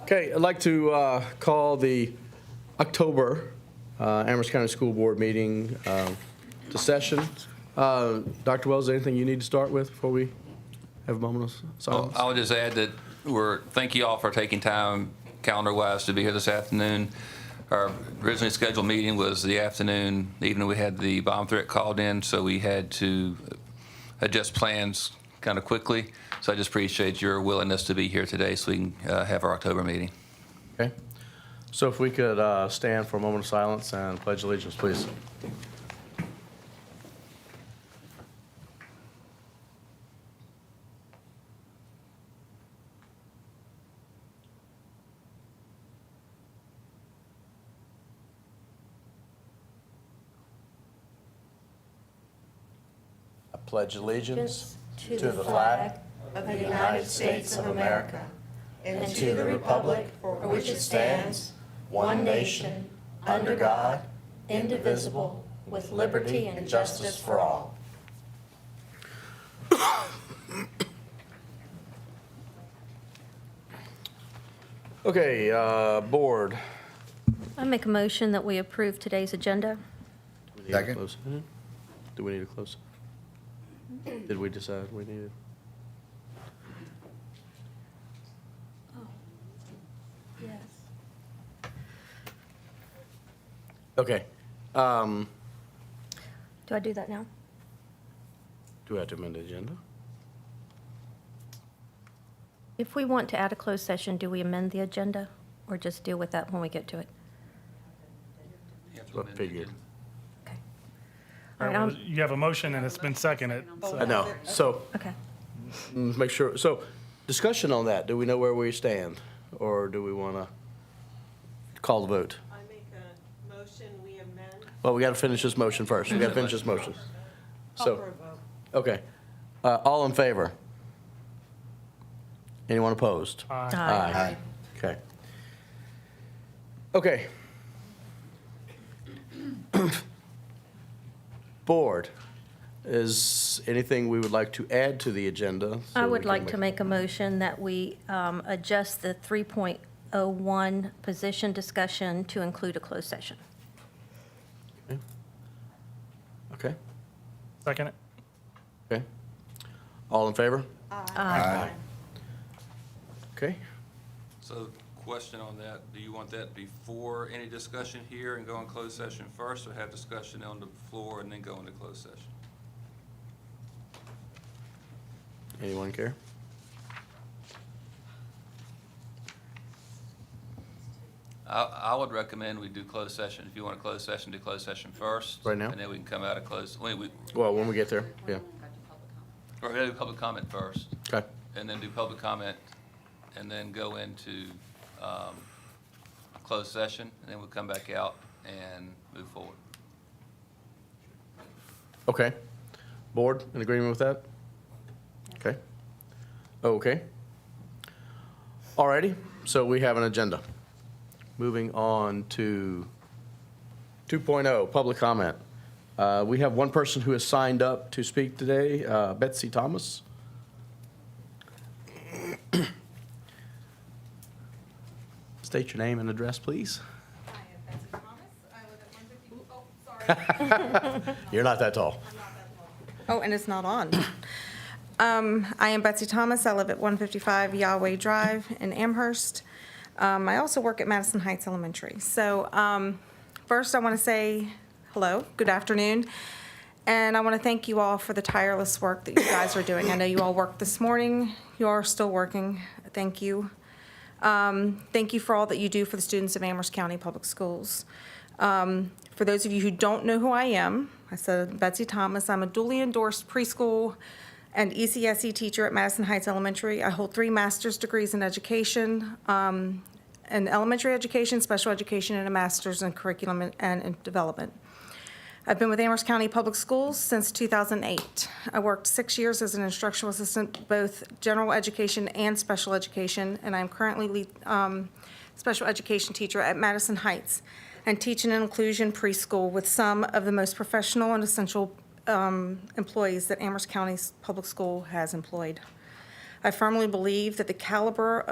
Okay, I'd like to call the October Amherst County School Board meeting to session. Dr. Wells, anything you need to start with before we have a moment of silence? I would just add that thank you all for taking time, calendar-wise, to be here this afternoon. Our originally scheduled meeting was the afternoon, even though we had the bomb threat called in, so we had to adjust plans kind of quickly. So I just appreciate your willingness to be here today so we can have our October meeting. Okay. So if we could stand for a moment of silence and pledge allegiance, please. I pledge allegiance to the flag of the United States of America and to the republic for which it stands, one nation, under God, indivisible, with liberty and justice for all. Okay, board. I make a motion that we approve today's agenda. Second. Do we need to close? Did we decide we needed? Yes. Okay. Do I do that now? Do we have to amend the agenda? If we want to add a closed session, do we amend the agenda or just deal with that when we get to it? What figured? Okay. All right, You have a motion and it's been seconded. I know. So okay. make sure. So discussion on that. Do we know where we stand, or do we want to call the vote? I make a motion, we amend. Well, we got to finish this motion first. We got to finish this motion. So, okay. All in favor? Anyone opposed? Aye. Okay. Okay. Board, is anything we would like to add to the agenda? I would like to make a motion that we adjust the 3.01 position discussion to include a closed session. Okay. Second it. Okay. All in favor? Aye. Okay. So question on that, do you want that before any discussion here and go in closed session first, or have discussion on the floor and then go into closed session? Anyone care? I would recommend we do closed session. If you want a closed session, do closed session first. Right now? And then we can come out of closed, Well, when we get there, yeah. or do public comment first, Okay. and then do public comment, and then go into closed session, and then we'll come back out and move forward. Okay. Board, in agreement with that? Okay. Okay. All righty, so we have an agenda. Moving on to 2.0, public comment. We have one person who has signed up to speak today, Betsy Thomas. State your name and address, please. Hi, I'm Betsy Thomas. I live at 150. Oh, sorry. You're not that tall. I'm not that tall. Oh, and it's not on. I am Betsy Thomas. I live at 155 Yahweh Drive in Amherst. I also work at Madison Heights Elementary. So first I want to say hello, good afternoon. And I want to thank you all for the tireless work that you guys are doing. I know you all worked this morning. You are still working. Thank you. Thank you for all that you do for the students of Amherst County Public Schools. For those of you who don't know who I am, I said Betsy Thomas. I'm a duly endorsed preschool and ECSE teacher at Madison Heights Elementary. I hold 3 master's degrees in education, in elementary education, special education, and a master's in curriculum and development. I've been with Amherst County Public Schools since 2008. I worked 6 years as an instructional assistant, both general education and special education, and I'm currently special education teacher at Madison Heights and teach an inclusion preschool with some of the most professional and essential employees that Amherst County's public school has employed. I firmly believe that the caliber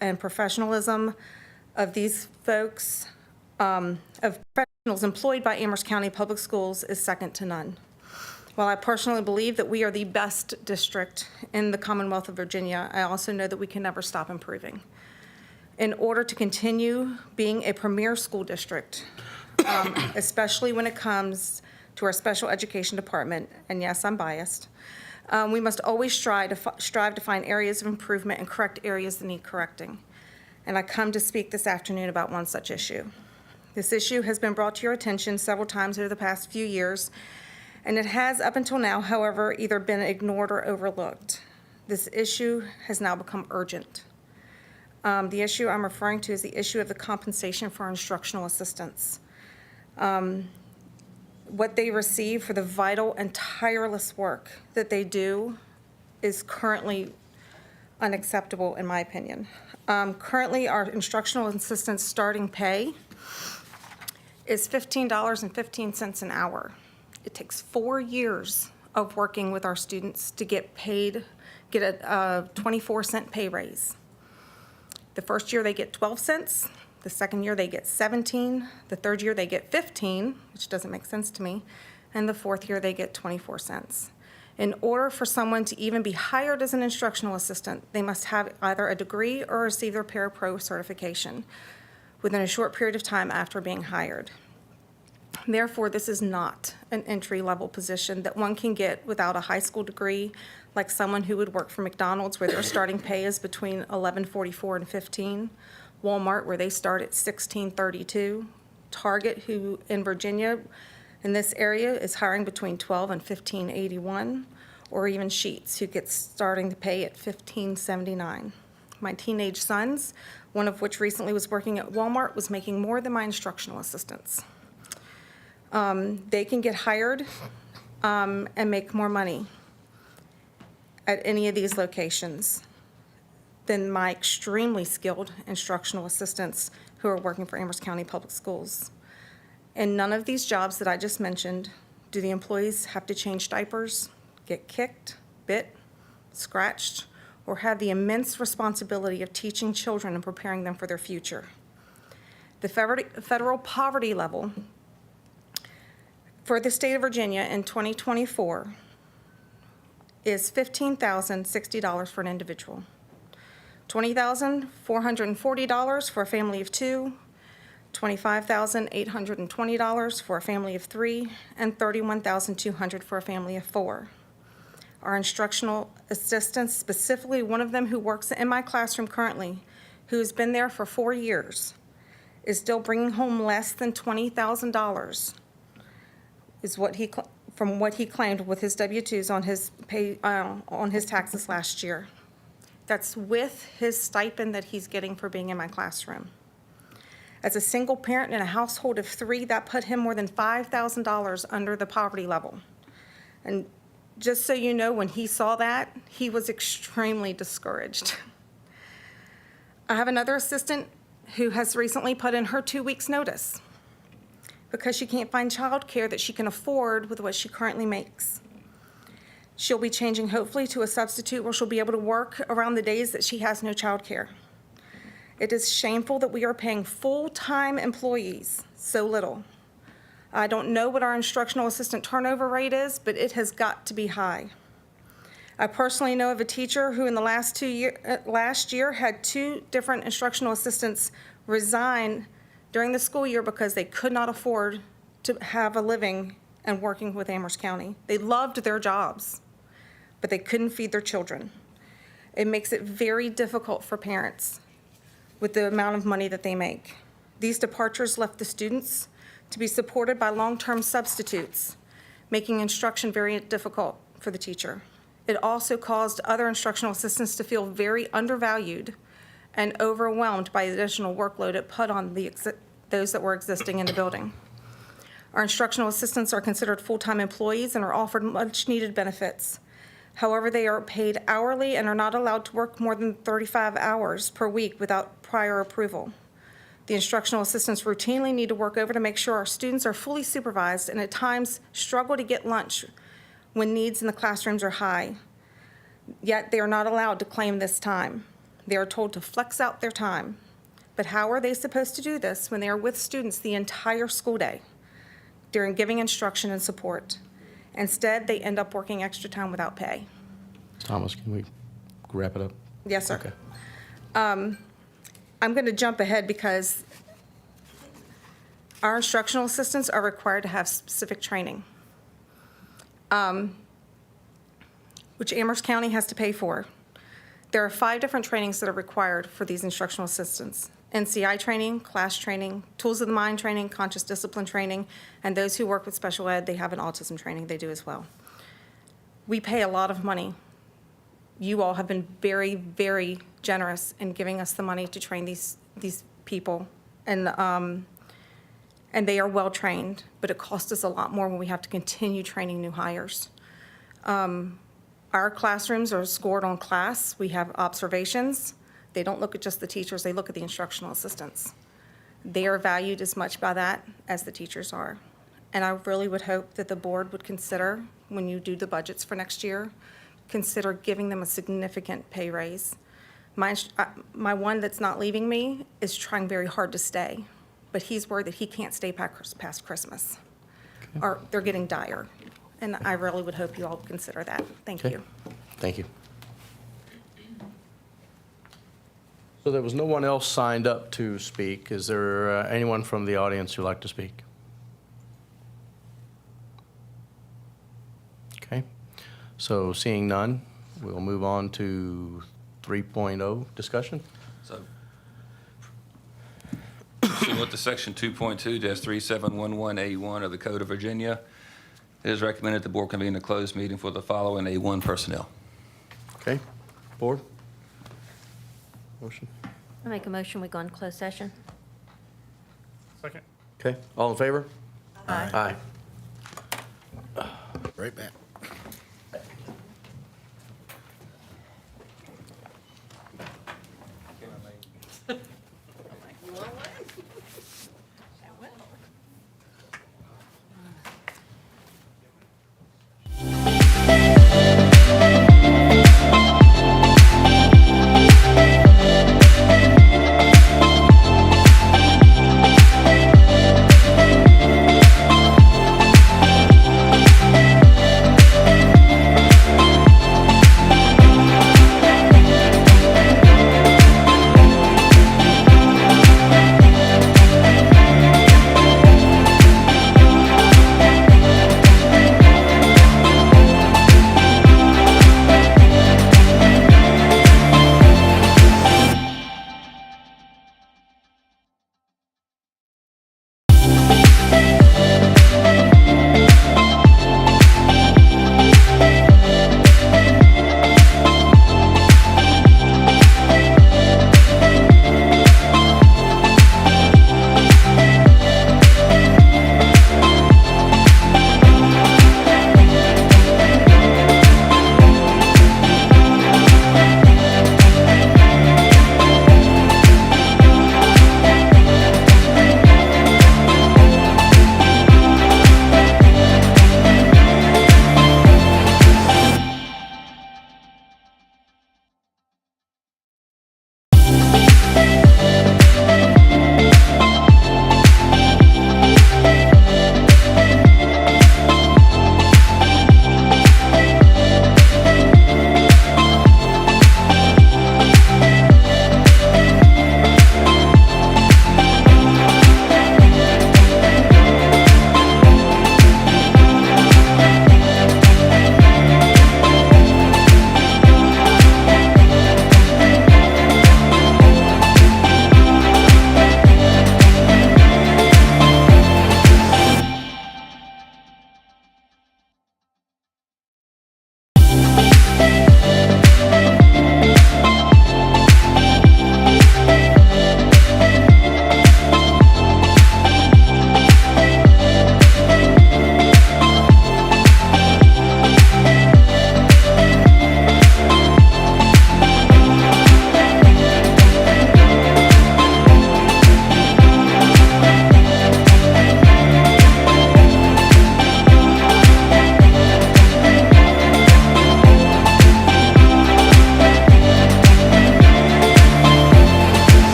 and professionalism of these folks, of professionals employed by Amherst County Public Schools is second to none. While I personally believe that we are the best district in the Commonwealth of Virginia, I also know that we can never stop improving. In order to continue being a premier school district, especially when it comes to our special education department, and yes, I'm biased, we must always strive to find areas of improvement and correct areas that need correcting. And I come to speak this afternoon about one such issue. This issue has been brought to your attention several times over the past few years, and it has, up until now, however, either been ignored or overlooked. This issue has now become urgent. The issue I'm referring to is the issue of the compensation for instructional assistants. What they receive for the vital and tireless work that they do is currently unacceptable, in my opinion. Currently, our instructional assistants' starting pay is $15.15 an hour. It takes 4 years of working with our students to get a 24-cent pay raise. The first year they get 12 cents, the second year they get 17, the third year they get 15, which doesn't make sense to me, and the fourth year they get 24 cents. In order for someone to even be hired as an instructional assistant, they must have either a degree or receive their Parapro certification within a short period of time after being hired. Therefore, this is not an entry-level position that one can get without a high school degree, like someone who would work for McDonald's, where their starting pay is between $11.44 and $15, Walmart, where they start at $16.32, Target, who in Virginia, in this area, is hiring between $12 and $15.81, or even Sheetz, who gets starting to pay at $15.79. My teenage sons, one of which recently was working at Walmart, was making more than my instructional assistants. They can get hired and make more money at any of these locations than my extremely skilled instructional assistants who are working for Amherst County Public Schools. In none of these jobs that I just mentioned do the employees have to change diapers, get kicked, bit, scratched, or have the immense responsibility of teaching children and preparing them for their future. The federal poverty level for the state of Virginia in 2024 is $15,060 for an individual, $20,440 for a family of two, $25,820 for a family of three, and $31,200 for a family of four. Our instructional assistants, specifically one of them who works in my classroom currently, who's been there for 4 years, is still bringing home less than $20,000, is from what he claimed with his W-2s on his pay on his taxes last year. That's with his stipend that he's getting for being in my classroom. As a single parent in a household of 3, that put him more than $5,000 under the poverty level. And just so you know, when he saw that, he was extremely discouraged. I have another assistant who has recently put in her 2 weeks' notice because she can't find childcare that she can afford with what she currently makes. She'll be changing hopefully to a substitute where she'll be able to work around the days that she has no childcare. It is shameful that we are paying full-time employees so little. I don't know what our instructional assistant turnover rate is, but it has got to be high. I personally know of a teacher who in the last year had 2 different instructional assistants resign during the school year because they could not afford to have a living and working with Amherst County. They loved their jobs, but they couldn't feed their children. It makes it very difficult for parents with the amount of money that they make. These departures left the students to be supported by long-term substitutes, making instruction very difficult for the teacher. It also caused other instructional assistants to feel very undervalued and overwhelmed by the additional workload it put on those that were existing in the building. Our instructional assistants are considered full-time employees and are offered much-needed benefits. However, they are paid hourly and are not allowed to work more than 35 hours per week without prior approval. The instructional assistants routinely need to work over to make sure our students are fully supervised and at times struggle to get lunch when needs in the classrooms are high. Yet they are not allowed to claim this time. They are told to flex out their time. But how are they supposed to do this when they are with students the entire school day during giving instruction and support? Instead, they end up working extra time without pay. Thomas, can we wrap it up? Yes, sir. Okay. I'm going to jump ahead because our instructional assistants are required to have specific training, which Amherst County has to pay for. There are 5 different trainings that are required for these instructional assistants: NCI training, class training, tools of the mind training, conscious discipline training, and those who work with special ed, they have an autism training they do as well. We pay a lot of money. You all have been very, very generous in giving us the money to train these people, and they are well-trained, but it costs us a lot more when we have to continue training new hires. Our classrooms are scored on class. We have observations. They don't look at just the teachers, they look at the instructional assistants. They are valued as much by that as the teachers are. And I really would hope that the board would consider, when you do the budgets for next year, consider giving them a significant pay raise. My one that's not leaving me is trying very hard to stay, but he's worried that he can't stay past Christmas. Or they're getting dire. And I really would hope you all consider that. Thank Okay. you. Thank you. So there was no one else signed up to speak. Is there anyone from the audience who'd like to speak? Okay. So seeing none, we'll move on to 3.0 discussion. So, pursuant to Section 2.2-3711A1 of the Code of Virginia, it is recommended the board convene a closed meeting for the following A1 personnel. Okay, board? Motion? I make a motion, we go into closed session. Second. Okay, all in favor? Aye. Aye. Right back.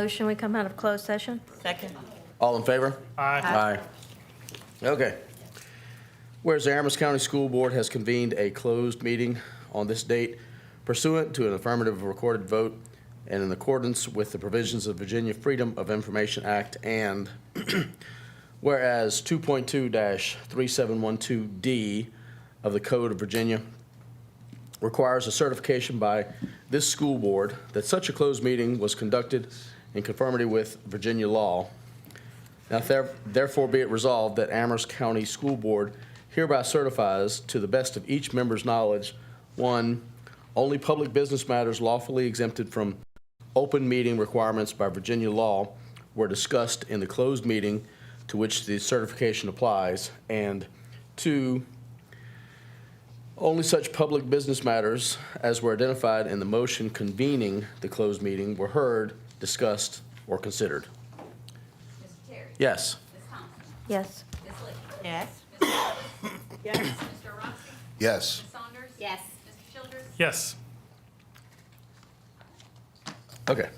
motion, we come out of closed session. Second. All in favor? Aye. Aye. Okay. Whereas the Aramis County School Board has convened a closed meeting on this date pursuant to an affirmative recorded vote and in accordance with the provisions of Virginia Freedom of Information Act, and whereas 2.2-3712D of the Code of Virginia requires a certification by this school board that such a closed meeting was conducted in conformity with Virginia law. Now therefore be it resolved that Amherst County School Board hereby certifies to the best of each member's knowledge, one, only public business matters lawfully exempted from open meeting requirements by Virginia law were discussed in the closed meeting to which the certification applies, and two, only such public business matters as were identified in the motion convening the closed meeting were heard, discussed, or considered. Mr. Terry? Yes. Ms. Thompson? Yes. Ms. Lee? Yes. Ms. Wells? Yes. Mr. Rossi? Yes. Ms. Saunders? Yes. Mr. Childers? Yes. Okay.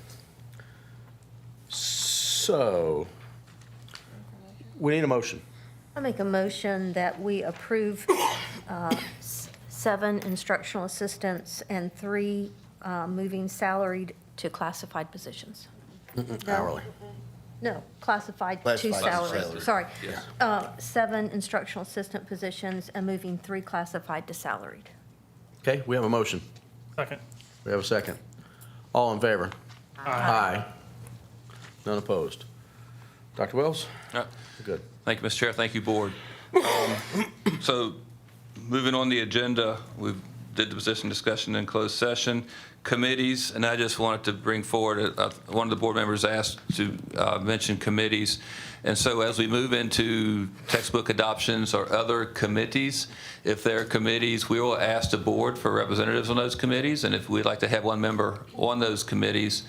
So, we need a motion. I make a motion that we approve 7 instructional assistants and 3 moving salaried to classified positions. Hourly. No, classified to Classified to salary. salary. Sorry. Yes. 7 instructional assistant positions and moving 3 classified to salaried. Okay, we have a motion. Second. We have a second. All in favor? Aye. None opposed. Dr. Wells? All right. Good. Thank you, Mr. Chair. Thank you, Board. So moving on the agenda, we did the position discussion in closed session. Committees, and I just wanted to bring forward, one of the board members asked to mention committees. And so as we move into textbook adoptions or other committees, if there are committees, we will ask the board for representatives on those committees. And if we'd like to have one member on those committees,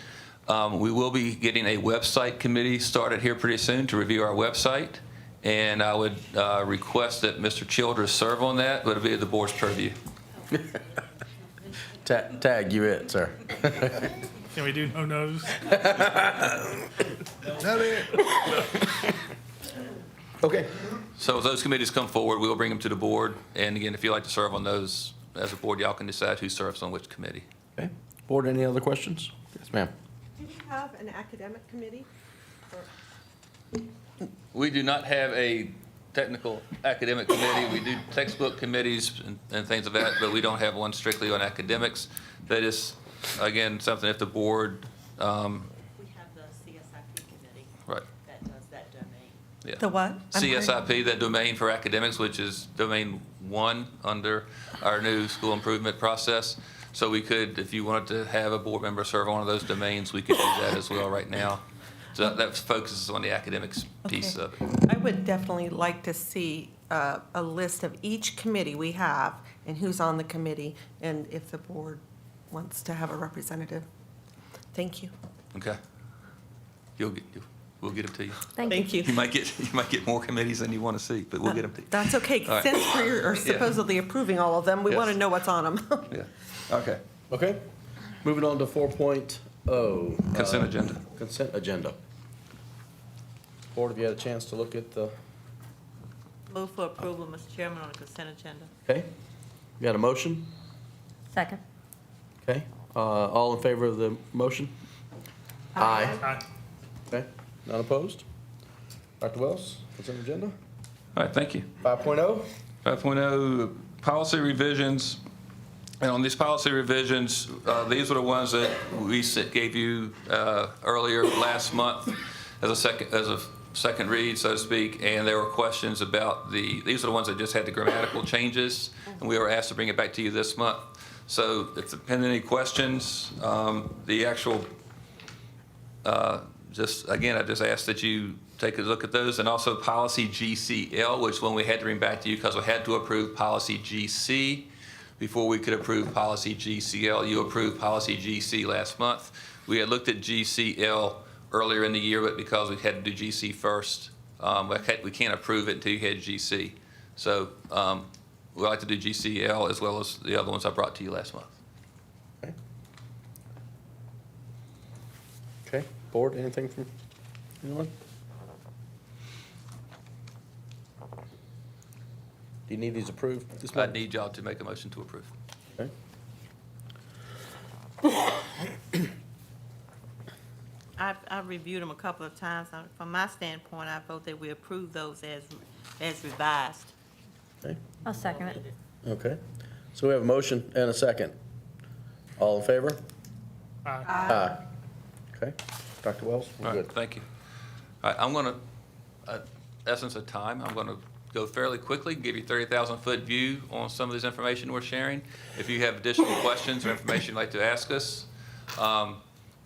we will be getting a website committee started here pretty soon to review our website. And I would request that Mr. Childers serve on that, but it'll be at the board's purview. Tag, you it, sir. Can we do no nos? Okay. So as those committees come forward, we'll bring them to the board. And again, if you'd like to serve on those as a board, y'all can decide who serves on which committee. Okay. Board, any other questions? Yes, ma'am. Do we have an academic committee? We do not have a technical academic committee. We do textbook committees and things of that, but we don't have one strictly on academics. That is, again, something if the board, We have the CSIP committee right, that does that domain. yeah. The what? CSIP, that domain for academics, which is domain 1 under our new school improvement process. So we could, if you wanted to have a board member serve on one of those domains, we could do that as well right now. So that focuses on the academics piece Okay. of it. I would definitely like to see a list of each committee we have and who's on the committee, and if the board wants to have a representative. Thank you. Okay? We'll get them to you. Thank you. You might get more committees than you want to see, but we'll get them to you. That's okay, All right. since we're supposedly approving all of them, we want to Yes. know what's on them. Yeah. Okay. Okay. Moving on to 4.0. Consent agenda. Consent agenda. Board, have you had a chance to look at the, Move for approval, Mr. Chairman, on the consent agenda. okay? You got a motion? Second. Okay. All in favor of the motion? Aye. Aye. Okay. None opposed? Dr. Wells, consent agenda? All right, thank you. 5.0. 5.0, policy revisions. And on these policy revisions, these are the ones that we gave you earlier last month as a second read, so to speak, and there were questions about these are the ones that just had the grammatical changes, and we were asked to bring it back to you this month. So if there are any questions, the actual, I just ask that you take a look at those, and also policy GCL, which one we had to bring back to you because we had to approve policy GC before we could approve policy GCL. You approved policy GC last month. We had looked at GCL earlier in the year, but because we had to do GC first, we can't approve it until you had GC. So we'd like to do GCL as well as the other ones I brought to you last month. Okay. Board, anything from anyone? Do you need these approved this I month? need y'all to make a motion to approve. Okay. I've reviewed them a couple of times. From my standpoint, I vote that we approve those as revised. Okay. I'll second it. Okay. So we have a motion and a second. All in favor? Aye. Aye. Okay. Dr. Wells, we're All right, good. thank you. All right, I'm going to, essence of time, I'm going to go fairly quickly, give you 30,000-foot view on some of this information we're sharing. If you have additional questions or information you'd like to ask us,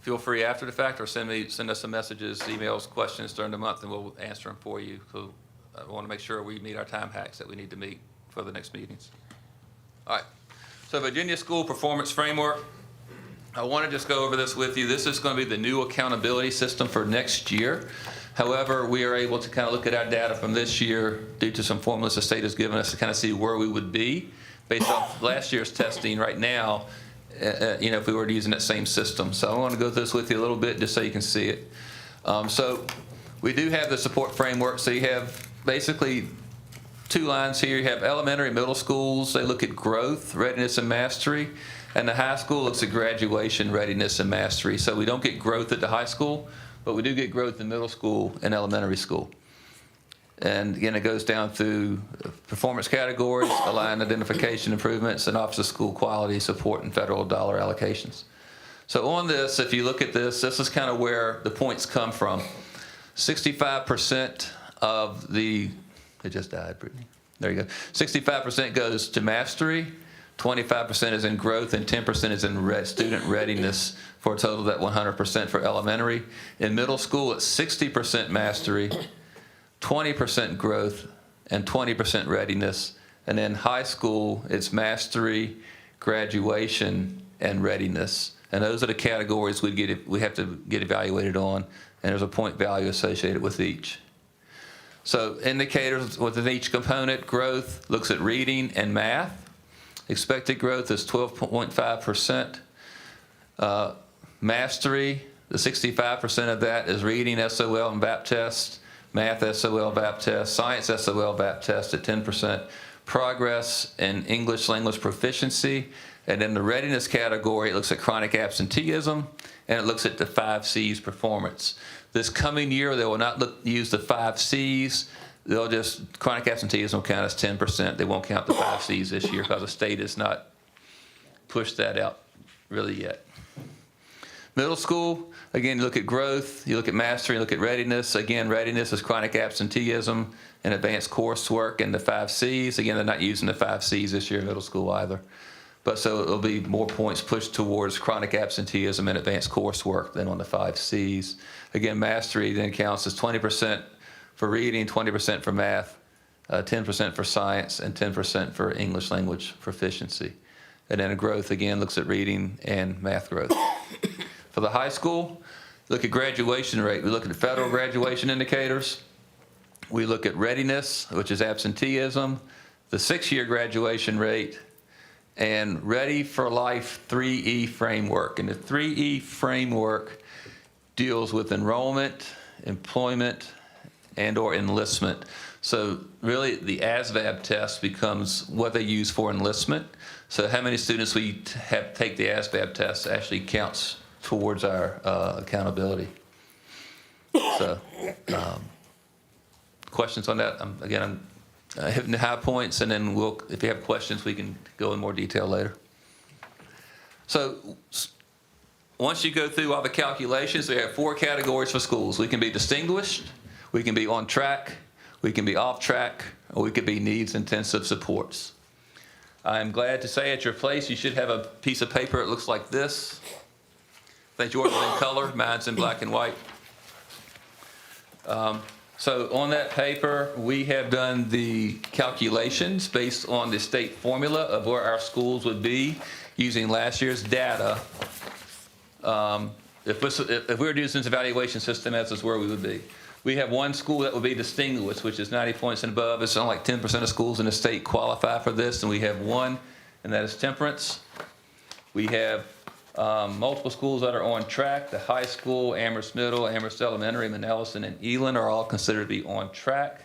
feel free after the fact or send us some messages, emails, questions during the month, and we'll answer them for you. So I want to make sure we meet our time hacks that we need to meet for the next meetings. All right, so Virginia School Performance Framework. I want to just go over this with you. This is going to be the new accountability system for next year. However, we are able to kind of look at our data from this year due to some formulas the state has given us to kind of see where we would be based off last year's testing right now, if we were using that same system. So I want to go through this with you a little bit just so you can see it. So we do have the support framework. So you have basically 2 lines here. You have elementary, middle schools. They look at growth, readiness, and mastery. And the high school looks at graduation, readiness, and mastery. So we don't get growth at the high school, but we do get growth in middle school and elementary school. And again, it goes down through performance categories, aligned identification improvements, and Office of School Quality support and federal dollar allocations. So on this, if you look at this is kind of where the points come from. 65% of the, it just died, Brittany. There you go. 65% goes to mastery, 25% is in growth, and 10% is in student readiness, for a total of that 100% for elementary. In middle school, it's 60% mastery, 20% growth, and 20% readiness. And then high school, it's mastery, graduation, and readiness. And those are the categories we have to get evaluated on, and there's a point value associated with each. So indicators within each component: growth looks at reading and math. Expected growth is 12.5%. Mastery, the 65% of that is reading, SOL, and VAP test, math, SOL, VAP test, science, SOL, VAP test at 10%, progress in English language proficiency, and in the readiness category, it looks at chronic absenteeism, and it looks at the 5 C's performance. This coming year, they will not use the 5 C's. They'll just, chronic absenteeism will count as 10%. They won't count the 5 C's this year because the state has not pushed that out really yet. Middle school, again, you look at growth, you look at mastery, you look at readiness. Again, readiness is chronic absenteeism and advanced coursework, and the 5 C's. Again, they're not using the 5 C's this year in middle school either. But so it'll be more points pushed towards chronic absenteeism and advanced coursework than on the 5 C's. Again, mastery then counts as 20% for reading, 20% for math, 10% for science, and 10% for English language proficiency. And then a growth, again, looks at reading and math growth. For the high school, look at graduation rate. We look at the federal graduation indicators. We look at readiness, which is absenteeism, the 6-year graduation rate, and Ready for Life 3E framework. And the 3E framework deals with enrollment, employment, and/or enlistment. So really, the ASVAB test becomes what they use for enlistment. So how many students we have take the ASVAB test actually counts towards our accountability. So questions on that? I'm hitting the high points, and then if you have questions, we can go in more detail later. So once you go through all the calculations, we have 4 categories for schools. We can be distinguished, we can be on track, we can be off track, or we could be needs intensive supports. I'm glad to say at your place you should have a piece of paper that looks like this. I think yours is in color, mine's in black and white. So on that paper, we have done the calculations based on the state formula of where our schools would be using last year's data. If we were using this evaluation system, as is where we would be. We have one school that would be distinguished, which is 90 points and above. It's only like 10% of schools in the state qualify for this, and we have one, and that is Temperance. We have Multiple schools that are on track, the high school, Amherst Middle, Amherst Elementary, Manellison, and Elin are all considered to be on track.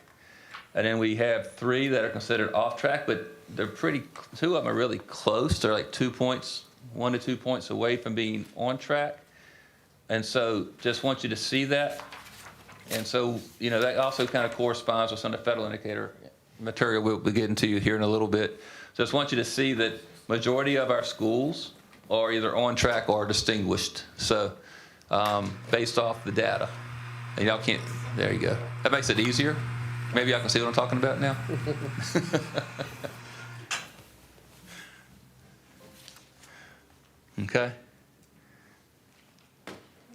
And then we have 3 that are considered off track, but they're 2 of them are really close. They're like 2 points, 1 to 2 points away from being on track. And so just want you to see that. And so, that also kind of corresponds with some of the federal indicator material we'll be getting to you here in a little bit. Just want you to see that majority of our schools are either on track or distinguished. So based off the data. And y'all can't, there you go. That makes it easier. Maybe y'all can see what I'm talking about now. Okay.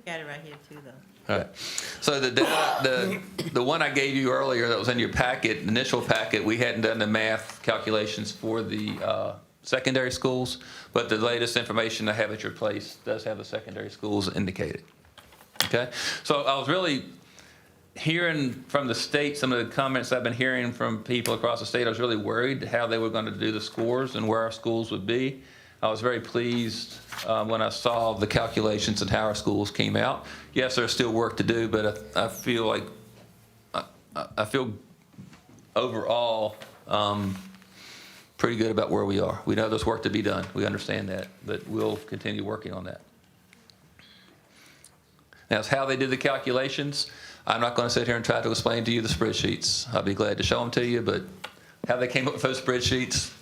Got it right here too, though. All right. So the data, the one I gave you earlier that was in your packet, initial packet, we hadn't done the math calculations for the secondary schools, but the latest information I have at your place does have the secondary schools indicated. Okay? So I was really hearing from the state, some of the comments I've been hearing from people across the state. I was really worried how they were going to do the scores and where our schools would be. I was very pleased when I saw the calculations and how our schools came out. Yes, there's still work to do, but I feel like I feel overall pretty good about where we are. We know there's work to be done. We understand that, but we'll continue working on that. Now, as how they did the calculations, I'm not going to sit here and try to explain to you the spreadsheets. I'll be glad to show them to you, but how they came up with those spreadsheets,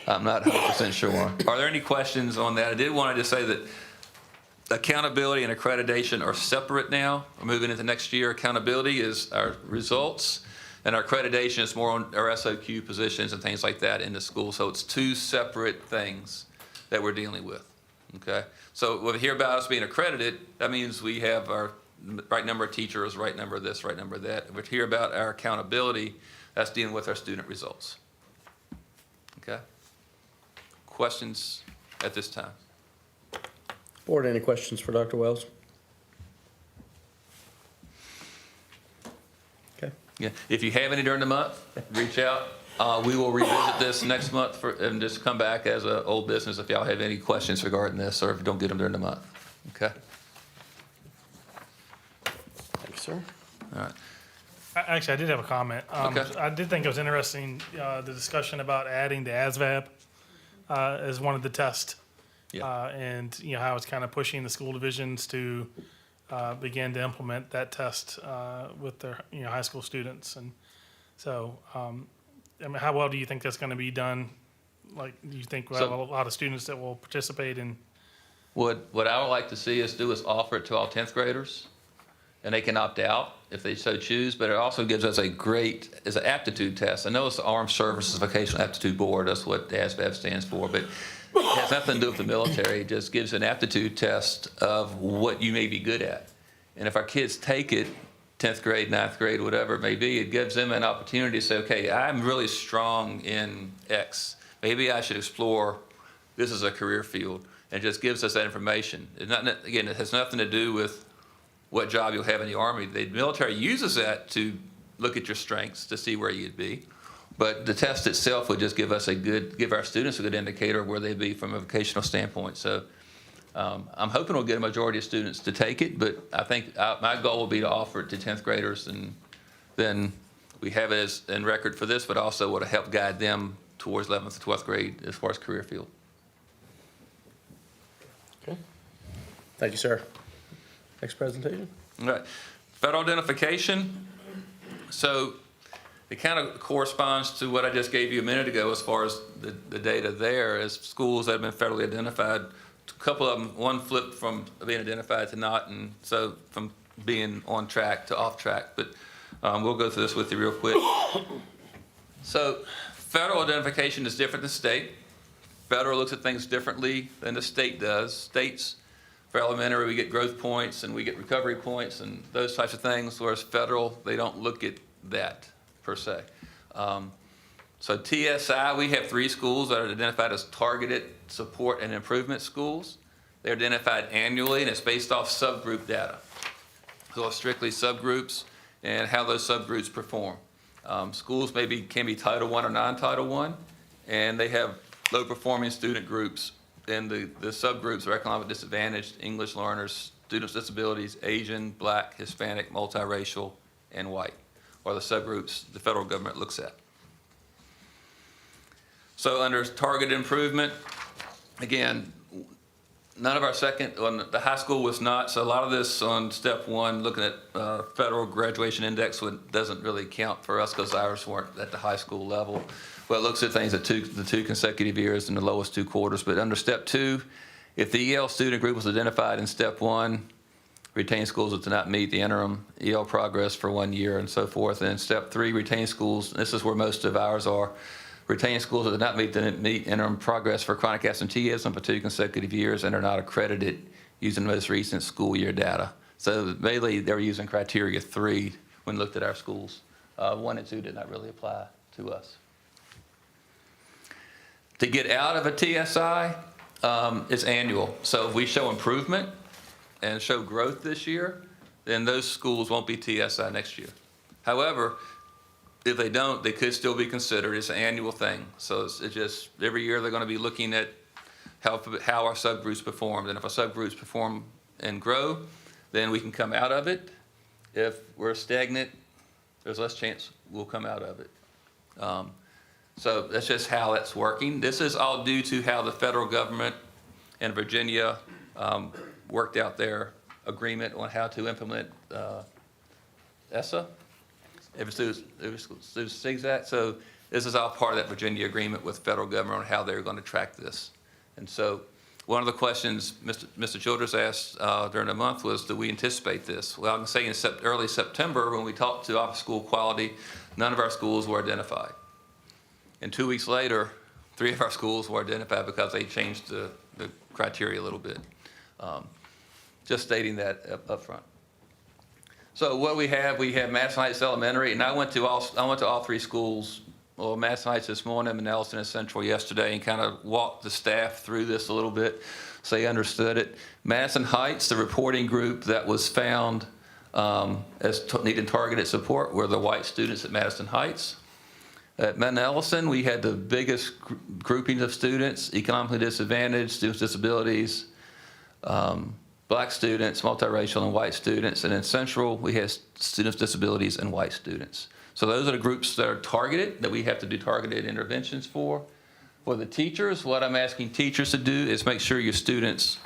I'm not 100% sure on. Are there any questions on that? I did want to just say that accountability and accreditation are separate now. We're moving into next year. Accountability is our results, and our accreditation is more on our SOQ positions and things like that in the school. So it's 2 separate things that we're dealing with. Okay? So when we hear about us being accredited, that means we have our right number of teachers, right number of this, right number of that. If we hear about our accountability, that's dealing with our student results. Okay? Questions at this time? Board, any questions for Dr. Wells? Okay. Yeah. If you have any during the month, reach out. We will revisit this next month and just come back as an old business if y'all have any questions regarding this or if you don't get them during the month. Okay? Thank you, sir. All right. Actually, I did have a comment. Okay. I did think it was interesting, the discussion about adding the ASVAB as one of the tests. Yeah. And, how it's kind of pushing the school divisions to begin to implement that test with their, high school students. And so, how well do you think that's going to be done? Like, do you think we'll have a lot of students that will participate in? What I would like to see us do is offer it to all 10th graders, and they can opt out if they so choose, but it also gives us it's an aptitude test. I know it's the Armed Services Vocational Aptitude Board, that's what the ASVAB stands for, but it has nothing to do with the military. It just gives an aptitude test of what you may be good at. And if our kids take it, 10th grade, 9th grade, whatever it may be, it gives them an opportunity to say, okay, I'm really strong in X. Maybe I should explore this as a career field. And it just gives us that information. Again, it has nothing to do with what job you'll have in the Army. The military uses that to look at your strengths to see where you'd be. But the test itself would just give our students a good indicator of where they'd be from a vocational standpoint. So I'm hoping we'll get a majority of students to take it, but I think my goal will be to offer it to 10th graders, and then we have it as in record for this, but also will help guide them towards 11th and 12th grade as far as career field. Okay. Thank you, sir. Next presentation. All right. Federal identification. So it kind of corresponds to what I just gave you a minute ago as far as the data there as schools that have been federally identified. A couple of them, one flipped from being identified to not, and so from being on track to off track. But we'll go through this with you real quick. So federal identification is different than state. Federal looks at things differently than the state does. States, for elementary, we get growth points and we get recovery points and those types of things, whereas federal, they don't look at that per se. So TSI, we have 3 schools that are identified as targeted support and improvement schools. They're identified annually, and it's based off subgroup data. So it's strictly subgroups and how those subgroups perform. Schools can be Title I or non-Title I, and they have low-performing student groups and the subgroups are economic disadvantaged, English learners, students with disabilities, Asian, Black, Hispanic, multiracial, and white, are the subgroups the federal government looks at. So under targeted improvement, again, none of our the high school was not, so a lot of this on step one, looking at federal graduation index doesn't really count for us because ours weren't at the high school level. But it looks at things at the two consecutive years and the lowest 2 quarters. But under step two, if the EL student group was identified in step one, retained schools that did not meet the interim EL progress for 1 year and so forth. And in step three, retained schools, this is where most of ours are, retained schools that did not meet interim progress for chronic absenteeism for 2 consecutive years and are not accredited using the most recent school year data. So mainly they were using criteria 3 when looked at our schools. 1 and 2 did not really apply to us. To get out of a TSI, it's annual. So if we show improvement and show growth this year, then those schools won't be TSI next year. However, if they don't, they could still be considered. It's an annual thing. So it's just every year they're going to be looking at how our subgroups performed. And if our subgroups perform and grow, then we can come out of it. If we're stagnant, there's less chance we'll come out of it. So that's just how that's working. This is all due to how the federal government and Virginia worked out their agreement on how to implement ESSA. It was through SIGSAC. So this is all part of that Virginia agreement with the federal government on how they're going to track this. And so one of the questions Mr. Childress asked during the month was, do we anticipate this? Well, I can say in early September, when we talked to Office of School Quality, none of our schools were identified. And 2 weeks later, 3 of our schools were identified because they changed the criteria a little bit. Just stating that up front. So what we have Madison Heights Elementary, and I went to all 3 schools. Well, Madison Heights this morning, and Nelson and Central yesterday, and kind of walked the staff through this a little bit so they understood it. Madison Heights, the reporting group that was found as needing targeted support were the white students at Madison Heights. At Mount Ellison, we had the biggest groupings of students, economically disadvantaged, students with disabilities, Black students, multiracial, and white students. And in Central, we had students with disabilities and white students. So those are the groups that are targeted, that we have to do targeted interventions for. For the teachers, what I'm asking teachers to do is make sure your students,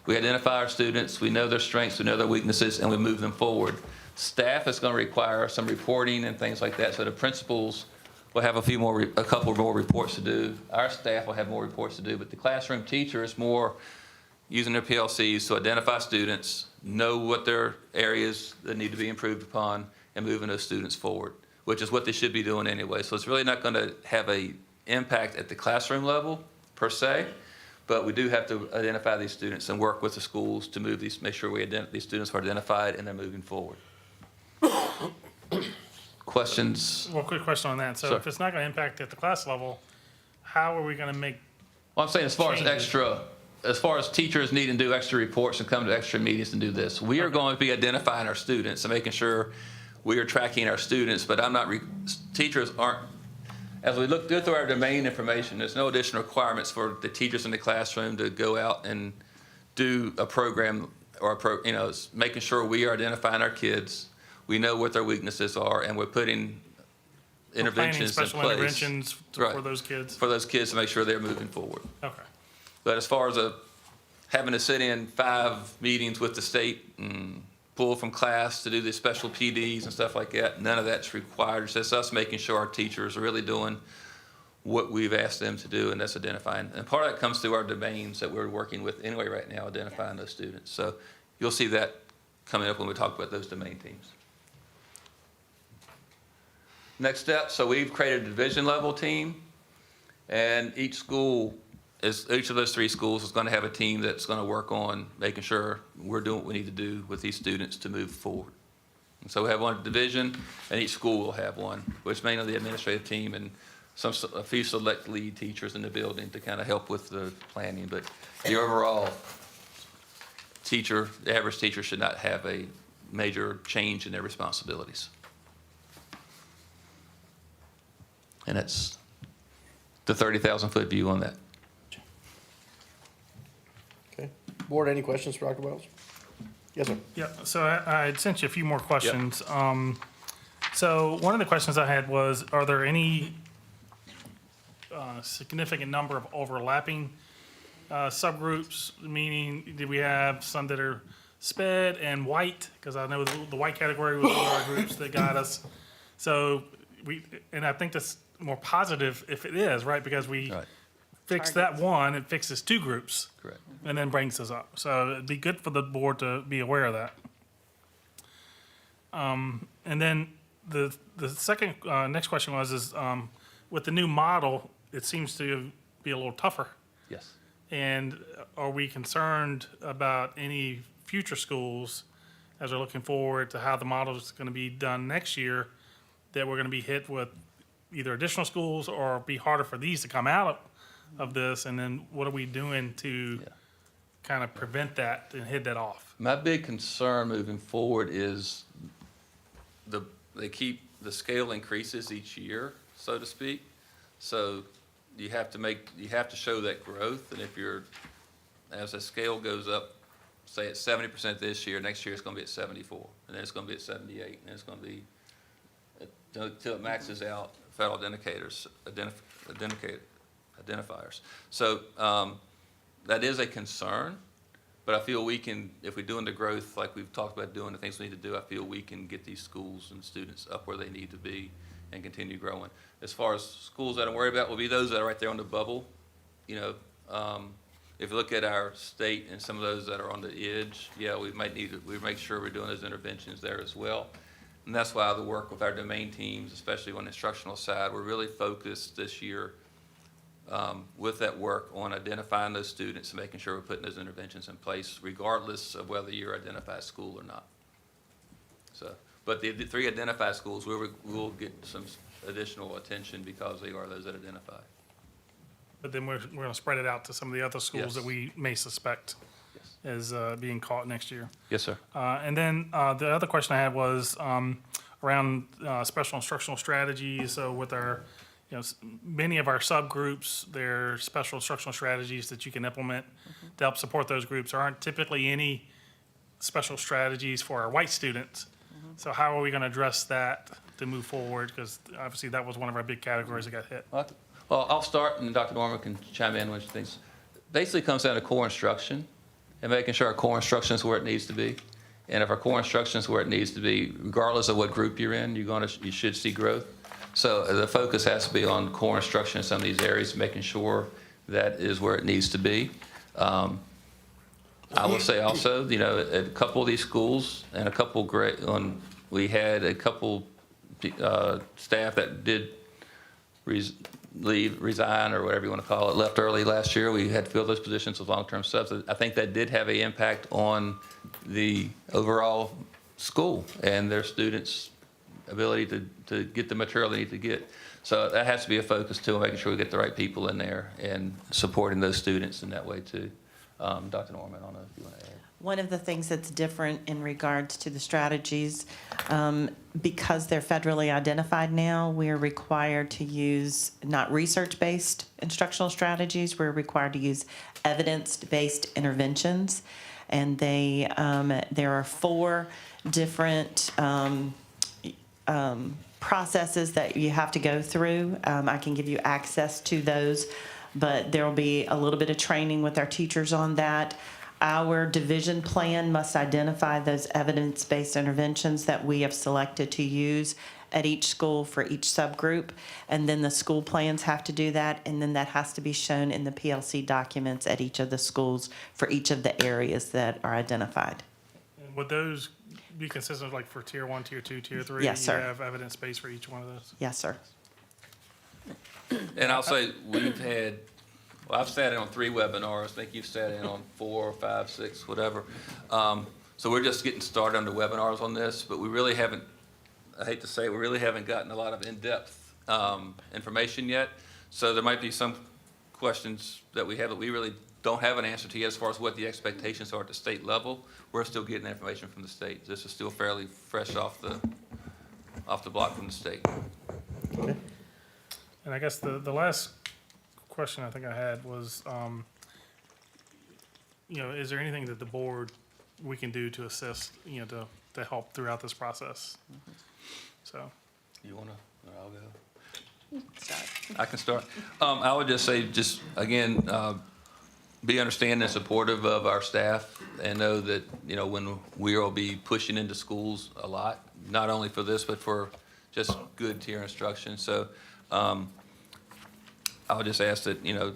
we identify our students, we know their strengths, we know their weaknesses, and we move them forward. Staff is going to require some reporting and things like that, so the principals will have a couple more reports to do. Our staff will have more reports to do, but the classroom teacher is more using their PLCs to identify students, know what their areas that need to be improved upon, and moving those students forward, which is what they should be doing anyway. So it's really not going to have an impact at the classroom level per se, but we do have to identify these students and work with the schools to move make sure these students are identified and they're moving forward. Questions? Well, quick question on that. So Sure. if it's not going to impact at the class level, how are we going to make? Well, I'm saying as far changes? as far as teachers needing to do extra reports and come to extra meetings and do this, we are going to be identifying our students and making sure we are tracking our students, but teachers aren't, as we look through our domain information, there's no additional requirements for the teachers in the classroom to go out and do a program or making sure we are identifying our kids, we know what their weaknesses are, and we're putting interventions in place. Special interventions Right. for those kids? For those kids to make sure they're moving forward. Okay. But as far as having to sit in 5 meetings with the state and pull from class to do the special PDs and stuff like that, none of that's required. It's just us making sure our teachers are really doing what we've asked them to do, and that's identifying. And part of that comes through our domains that we're working with anyway right now, identifying those students. So you'll see that coming up when we talk about those domain teams. Next step, so we've created a division level team, and each of those 3 schools is going to have a team that's going to work on making sure we're doing what we need to do with these students to move forward. And so we have one division, and each school will have one, which is mainly the administrative team and a few select lead teachers in the building to kind of help with the planning. But the overall the average teacher should not have a major change in their responsibilities. And that's the 30,000-foot view on that. Board, any questions for Dr. Wells? Yes, sir. Yeah, so I had sent you a few more questions. So one of the questions I had was, are there any significant number of overlapping subgroups? Meaning, do we have some that are sped and white? Because I know the white category was one of our groups that got us. So and I think that's more positive if it is, right? Because we Right. fix that one, it fixes two groups. Correct. And then brings us up. So it'd be good for the board to be aware of that. And then the second, next question was, with the new model, it seems to be a little tougher. Yes. And are we concerned about any future schools, as we're looking forward to how the model is going to be done next year, that we're going to be hit with either additional schools or be harder for these to come out of this? And then what are we doing to kind of prevent that and head that off? My big concern moving forward is the scale increases each year, so to speak. So you have to show that growth, and as the scale goes up, say it's 70% this year, next year it's gonna be at 74, and then it's gonna be at 78, and then it's gonna be, until it maxes out federal identifiers. So, that is a concern, but I feel we can, if we're doing the growth, like we've talked about doing the things we need to do, I feel we can get these schools and students up where they need to be and continue growing. As far as schools that I'm worried about will be those that are right there on the bubble. If you look at our state and some of those that are on the edge, we make sure we're doing those interventions there as well. And that's why the work with our domain teams, especially on the instructional side, we're really focused this year with that work on identifying those students and making sure we're putting those interventions in place, regardless of whether you're identified school or not. So, but the three identified schools, we'll get some additional attention because they are those that identify. But then we're going to spread it out to some of the other schools Yes. that we may suspect as being caught next year. Yes, sir. And then the other question I had was around special instructional strategies. So with our, many of our subgroups, there are special instructional strategies that you can implement to help support those groups. There aren't typically any special strategies for our white students. So how are we going to address that to move forward? Because obviously that was one of our big categories that got hit. Well, I'll start, and Dr. Norman can chime in when she thinks. Basically, it comes down to core instruction and making sure our core instruction is where it needs to be. And if our core instruction is where it needs to be, regardless of what group you're in, you should see growth. So the focus has to be on core instruction in some of these areas, making sure that is where it needs to be. I will say also, at a couple of these schools and a couple we had a couple staff that did resign, or whatever you want to call it, left early last year. We had to fill those positions with long-term subs. I think that did have an impact on the overall school and their students' ability to get the material they need to get. So that has to be a focus too, making sure we get the right people in there and supporting those students in that way too. Dr. Norman, I don't know if you want to add. One of the things that's different in regards to the strategies, because they're federally identified now, we're required to use not research-based instructional strategies. We're required to use evidence-based interventions. And there are 4 different processes that you have to go through. I can give you access to those, but there will be a little bit of training with our teachers on that. Our division plan must identify those evidence-based interventions that we have selected to use at each school for each subgroup. And then the school plans have to do that, and then that has to be shown in the PLC documents at each of the schools for each of the areas that are identified. And would those be consistent like for tier 1, tier 2, tier 3? Yes, sir. You have evidence base for each one of those? Yes, sir. And I'll say I've sat in on 3 webinars. I think you've sat in on 4, 5, 6, whatever. So we're just getting started on the webinars on this, but we really haven't, I hate to say it, we really haven't gotten a lot of in-depth information yet. So there might be some questions that we have that we really don't have an answer to yet as far as what the expectations are at the state level. We're still getting information from the state. This is still fairly fresh off the block from the state. Okay. And I guess the last question I think I had was, is there anything that the board, we can do to assist, to help throughout this process? So, You wanna, or I'll go? I can start. I would just say, again, be understanding and supportive of our staff and know that, when we will be pushing into schools a lot, not only for this, but for just good tier instruction. So, I would just ask that,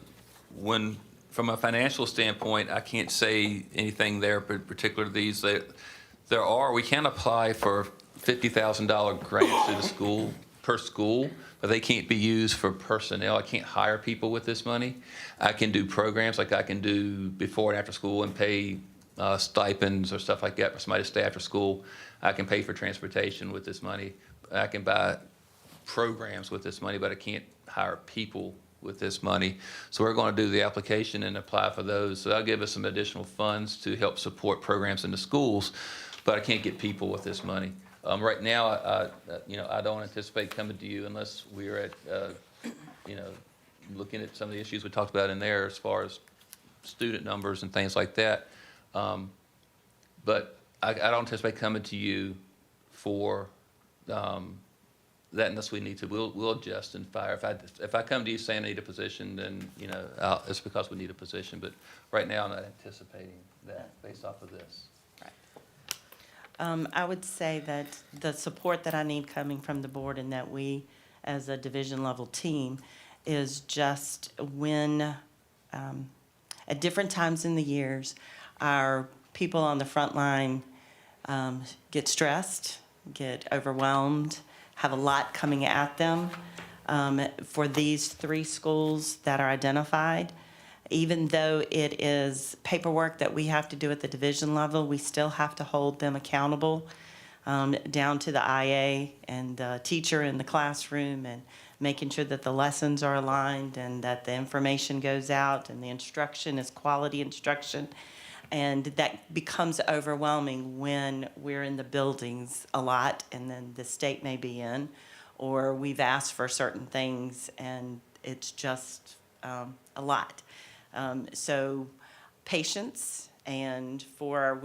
from a financial standpoint, I can't say anything there, but particular to these, we can apply for $50,000 grants to the school, per school, but they can't be used for personnel. I can't hire people with this money. I can do programs like I can do before and after school and pay stipends or stuff like that for somebody to stay after school. I can pay for transportation with this money. I can buy programs with this money, but I can't hire people with this money. So we're going to do the application and apply for those. So that'll give us some additional funds to help support programs in the schools, but I can't get people with this money. Right now, I don't anticipate coming to you unless we're at, looking at some of the issues we talked about in there as far as student numbers and things like that. But I don't anticipate coming to you for that unless we need to. We'll adjust and fire. If I come to you saying I need a position, then it's because we need a position. But right now, I'm not anticipating that based off of this. I would say that the support that I need coming from the board and that we, as a division level team, is just when, at different times in the years, our people on the front line get stressed, get overwhelmed, have a lot coming at them. For these 3 schools that are identified, even though it is paperwork that we have to do at the division level, we still have to hold them accountable down to the IA and the teacher in the classroom, and making sure that the lessons are aligned and that the information goes out and the instruction is quality instruction. And that becomes overwhelming when we're in the buildings a lot and then the state may be in, or we've asked for certain things and it's just a lot. So patience, and for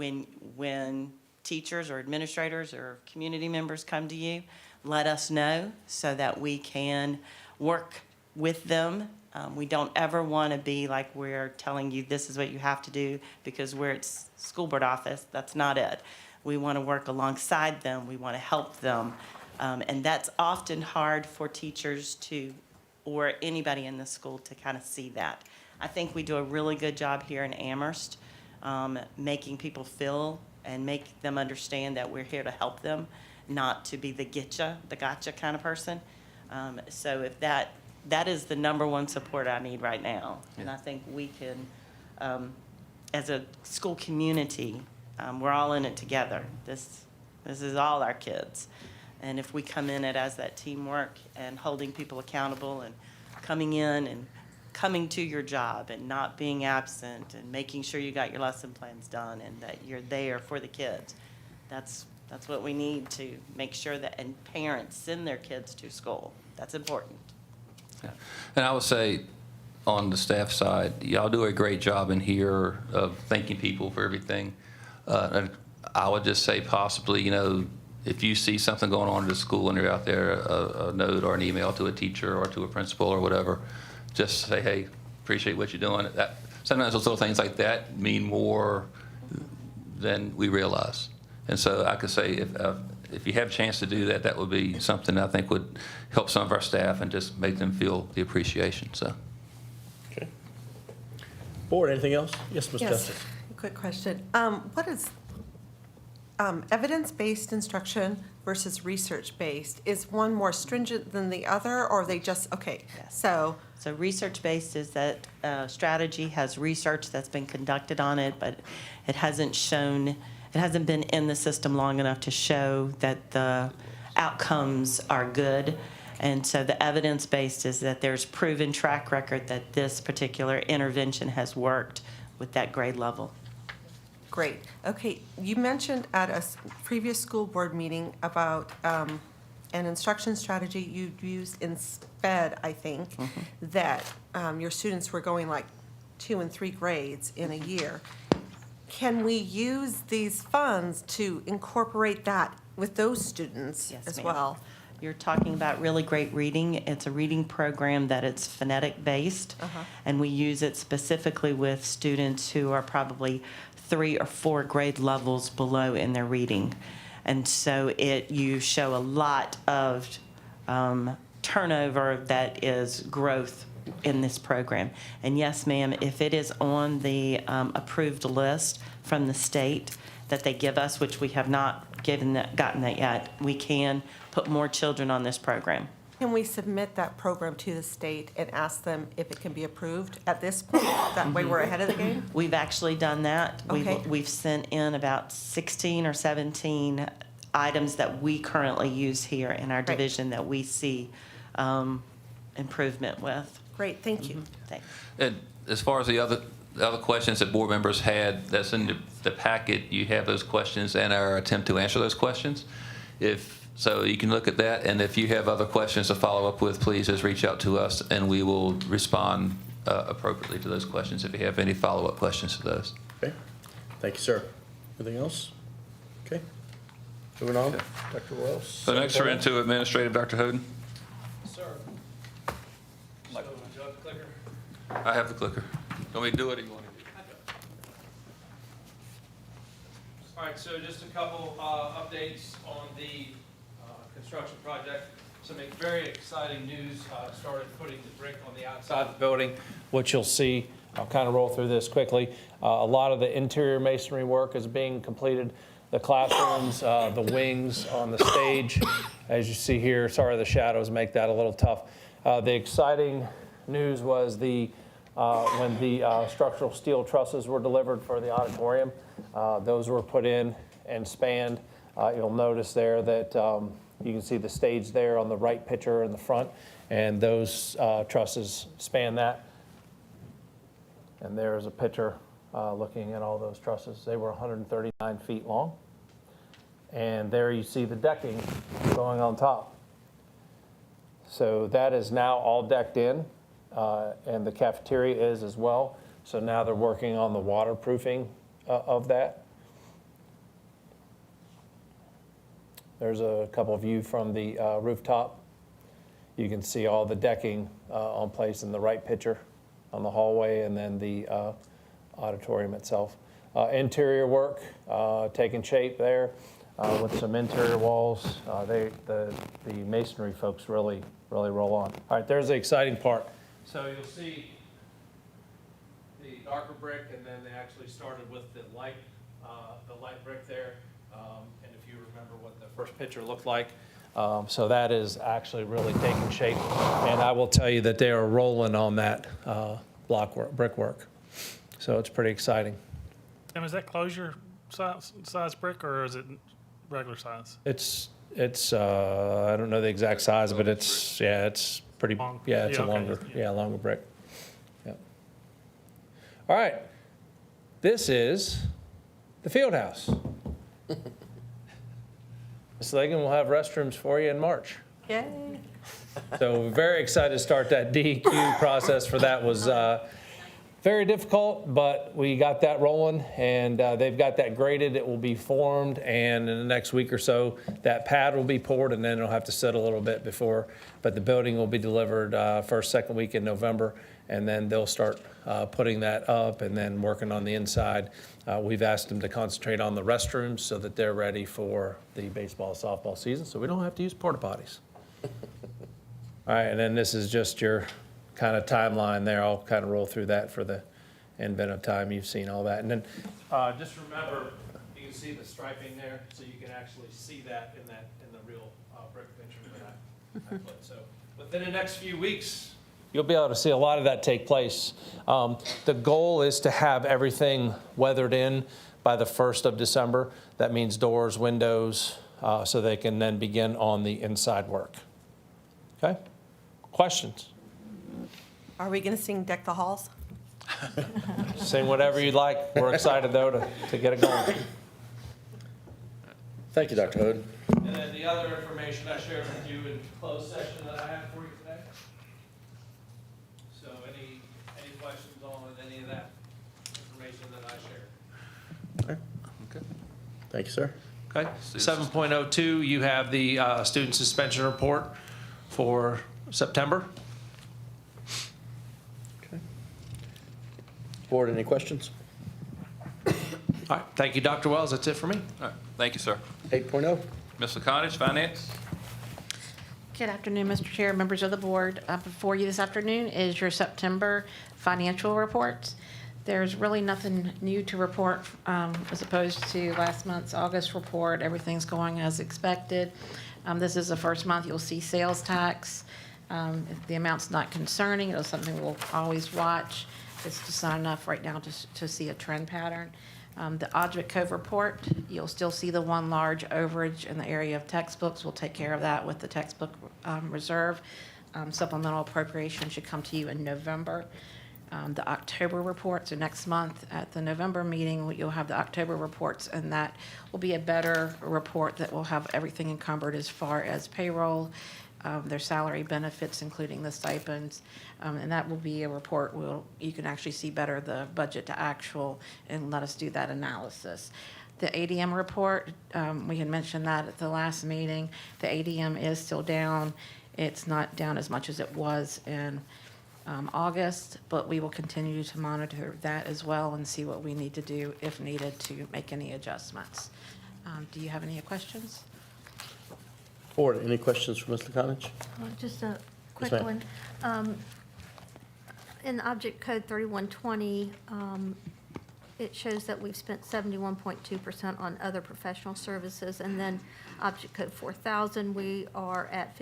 when teachers or administrators or community members come to you, let us know so that we can work with them. We don't ever want to be like we're telling you this is what you have to do because we're at school board office. That's not it. We want to work alongside them. We want to help them. And that's often hard for teachers or anybody in the school to kind of see that. I think we do a really good job here in Amherst, making people feel and make them understand that we're here to help them, not to be the gotcha kind of person. So if that is the number one support I need right now. And I think we can, as a school community, we're all in it together. This is all our kids. And if we come in it as that teamwork and holding people accountable and coming in and coming to your job and not being absent and making sure you got your lesson plans done and that you're there for the kids, that's what we need to make sure that, and parents send their kids to school. That's important. Yeah. And I would say, on the staff side, y'all do a great job in here of thanking people for everything. And I would just say possibly, if you see something going on at the school and you're out there, a note or an email to a teacher or to a principal or whatever, just say, hey, appreciate what you're doing. Sometimes those little things like that mean more than we realize. And so I could say if you have a chance to do that, that would be something I think would help some of our staff and just make them feel the appreciation. So. Okay. Board, anything else? Yes, Ms. Yes, Justice. quick question. What is evidence-based instruction versus research-based? Is one more stringent than the other, or are they just, okay, Yes. so, So research-based is that strategy has research that's been conducted on it, but it hasn't been in the system long enough to show that the outcomes are good. And so the evidence-based is that there's proven track record that this particular intervention has worked with that grade level. great. Okay, you mentioned at a previous school board meeting about an instruction strategy you used in SPED, I think, that your students were going like 2 and 3 grades in a year. Can we use these funds to incorporate that with those students Yes, as ma'am. well? You're talking about really great reading. It's a reading program that it's phonetic-based, and we use it specifically with students who are probably 3 or 4 grade levels below in their reading. And so you show a lot of turnover that is growth in this program. And yes, ma'am, if it is on the approved list from the state that they give us, which we have not gotten that yet, we can put more children on this program. Can we submit that program to the state and ask them if it can be approved at this point? That way we're ahead of the game? We've actually done that. Okay. We've sent in about 16 or 17 items that we currently use here in our Great. division that we see improvement with. Great, thank you. Thanks. And as far as the other questions that board members had, that's in the packet, you have those questions and our attempt to answer those questions. So you can look at that, and if you have other questions to follow up with, please just reach out to us, and we will respond appropriately to those questions if you have any follow-up questions to those. Okay, thank you, sir. Anything else? Okay. Moving on, Dr. Wells. So next we're into administrative, Dr. Hoden. Sir. So, do you have the clicker? I have the clicker. You want me to do it or you want to do it? All right, so just a couple updates on the construction project. Some very exciting news. Started putting the brick on the outside of the building, which you'll see. I'll kind of roll through this quickly. A lot of the interior masonry work is being completed. The classrooms, the wings on the stage, as you see here. Sorry, the shadows make that a little tough. The exciting news was when the structural steel trusses were delivered for the auditorium. Those were put in and spanned. You'll notice there that you can see the stage there on the right picture in the front, and those trusses span that. And there's a picture looking at all those trusses. They were 139 feet long. And there you see the decking going on top. So that is now all decked in, and the cafeteria is as well. So now they're working on the waterproofing of that. There's a couple of views from the rooftop. You can see all the decking on place in the right picture on the hallway, and then the auditorium itself. Interior work taking shape there with some interior walls. The masonry folks really roll on. All right, there's the exciting part. So you'll see the darker brick, and then they actually started with the light brick there. And if you remember what the first picture looked like, so that is actually really taking shape. And I will tell you that they are rolling on that brickwork. So it's pretty exciting. Tim, is that closure size brick, or is it regular size? It's I don't know the exact size, but it's pretty, Long. yeah, it's Yeah, a okay. longer, Yeah. longer brick. Yep. All right, this is the field house. Ms. Legan will have restrooms for you in March. Yay. So we're very excited to start that DEQ process for that. Was very difficult, but we got that rolling, and they've got that graded. It will be formed, and in the next week or so, that pad will be poured, and then it'll have to sit a little bit before. But the building will be delivered second week in November, and then they'll start putting that up and then working on the inside. We've asked them to concentrate on the restrooms so that they're ready for the baseball, softball season, so we don't have to use porta potties. All right, and then this is just your kind of timeline there. I'll kind of roll through that for the inventive time. You've seen all that. And then just remember, you can see the striping there, so you can actually see that in the real brick picture that I put. So within the next few weeks, you'll be able to see a lot of that take place. The goal is to have everything weathered in by the 1st of December. That means doors, windows, so they can then begin on the inside work. Okay? Questions? Are we going to sing Deck the Halls? Sing whatever you'd like. We're excited, though, to get it going. Thank you, Dr. Hood. And then the other information I shared with you in closed session that I have for you today. So any questions on any of that information that I shared? Thank you, sir. Okay. 7.02, you have the student suspension report for September. Okay. Board, any questions? All right, thank you, Dr. Wells. That's it for me. All right, thank you, sir. 8.0. Ms. Laconich, Finance? Good afternoon, Mr. Chair, members of the board. Before you this afternoon is your September financial reports. There's really nothing new to report as opposed to last month's August report. Everything's going as expected. This is the first month you'll see sales tax. If the amount's not concerning, it's something we'll always watch. It's just not enough right now to see a trend pattern. The Odrick Cove report, you'll still see the one large overage in the area of textbooks. We'll take care of that with the textbook reserve. Supplemental appropriation should come to you in November. The October report, so next month at the November meeting, you'll have the October reports, and that will be a better report that will have everything encumbered as far as payroll, their salary benefits, including the stipends, and that will be a report you can actually see better the budget to actual and let us do that analysis. The ADM report, we had mentioned that at the last meeting. The ADM is still down. It's not down as much as it was in August, but we will continue to monitor that as well and see what we need to do if needed to make any adjustments. Do you have any questions? Board, any questions for Ms. Laconich? Just a quick ma'am. one. In Object Code 3120, it shows that we've spent 71.2% on other professional services, and then Object Code 4000, we are at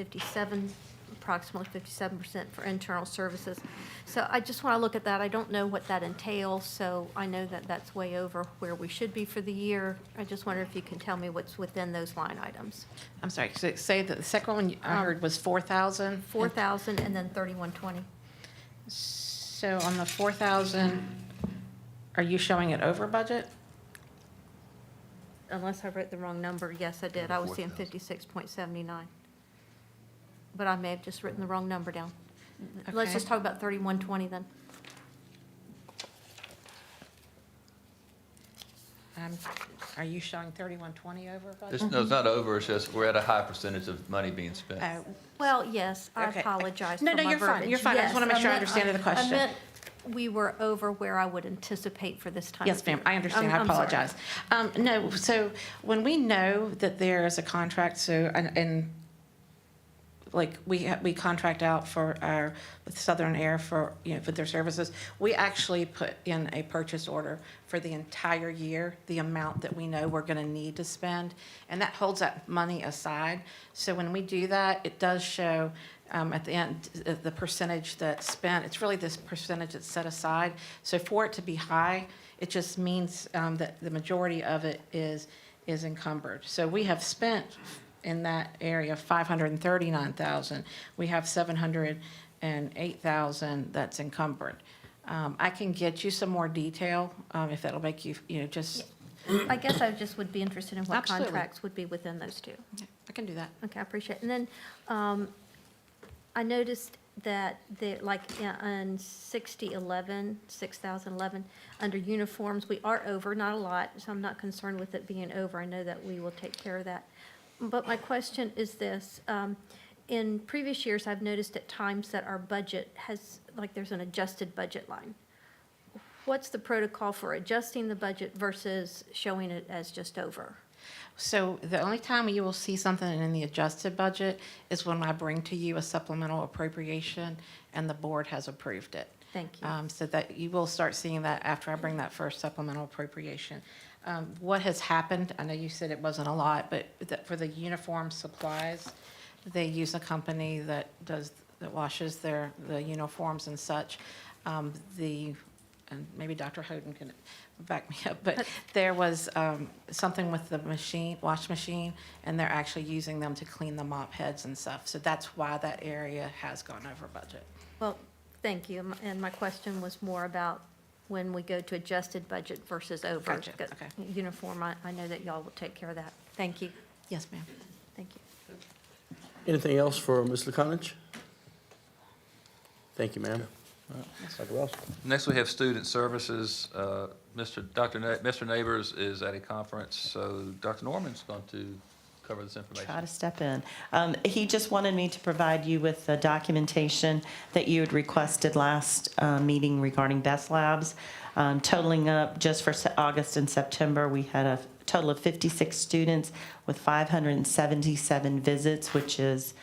approximately 57% for internal services. So I just want to look at that. I don't know what that entails, so I know that that's way over where we should be for the year. I just wonder if you can tell me what's within those line items. I'm sorry, say that the second one I heard was 4,000? 4,000 and then 3120. So on the 4,000, are you showing it over budget? Unless I wrote the wrong number, yes, I did. I was seeing 56.79. But I may have just written the wrong number down. Let's Okay. just talk about 3120 then. Are you showing 3120 over budget? No, it's not over, it's just we're at a high percentage of money being spent. Oh, Well, yes, I Okay. apologize for No, my no, you're fine, verbiage. you're fine. I just Yes, wanna make sure I meant- understand the question. I meant we were over where I would anticipate for this time Yes, of year. ma'am, I understand, I I'm sorry. apologize. No, so when we know that there is a contract, so, and like, we contract out for with Southern Air for, for their services, we actually put in a purchase order for the entire year, the amount that we know we're gonna need to spend, and that holds that money aside. So when we do that, it does show, at the end, the percentage that's spent. It's really this percentage that's set aside. So for it to be high, it just means that the majority of it is encumbered. So we have spent in that area 539,000. We have 708,000 that's encumbered. I can get you some more detail if that'll make you, just. I guess I just would be interested in what Absolutely. contracts would be within those two. I can do that. Okay, I appreciate it. And then I noticed that in 6011, under uniforms, we are over, not a lot, so I'm not concerned with it being over. I know that we will take care of that. But my question is this. In previous years, I've noticed at times that our budget has, there's an adjusted budget line. What's the protocol for adjusting the budget versus showing it as just over? So the only time you will see something in the adjusted budget is when I bring to you a supplemental appropriation and the board has approved it. Thank you. So that you will start seeing that after I bring that first supplemental appropriation. What has happened, I know you said it wasn't a lot, but for the uniform supplies, they use a company that washes the uniforms and such. And maybe Dr. Houghton can back me up, but there was something with the wash machine, and they're actually using them to clean the mop heads and stuff. So that's why that area has gone over budget. Well, thank you. And my question was more about when we go to adjusted budget versus over. Gotcha, okay. Uniform, I know that y'all will take care of that. Thank you. Yes, ma'am. Thank you. Anything else for Ms. Laconich? Thank you, ma'am. Dr. Wells? Next, we have student services. Mr. Neighbors is at a conference, so Dr. Norman's going to cover this information. Try to step in. He just wanted me to provide you with the documentation that you had requested last meeting regarding Best Labs. Totaling up just for August and September, we had a total of 56 students with 577 visits, which is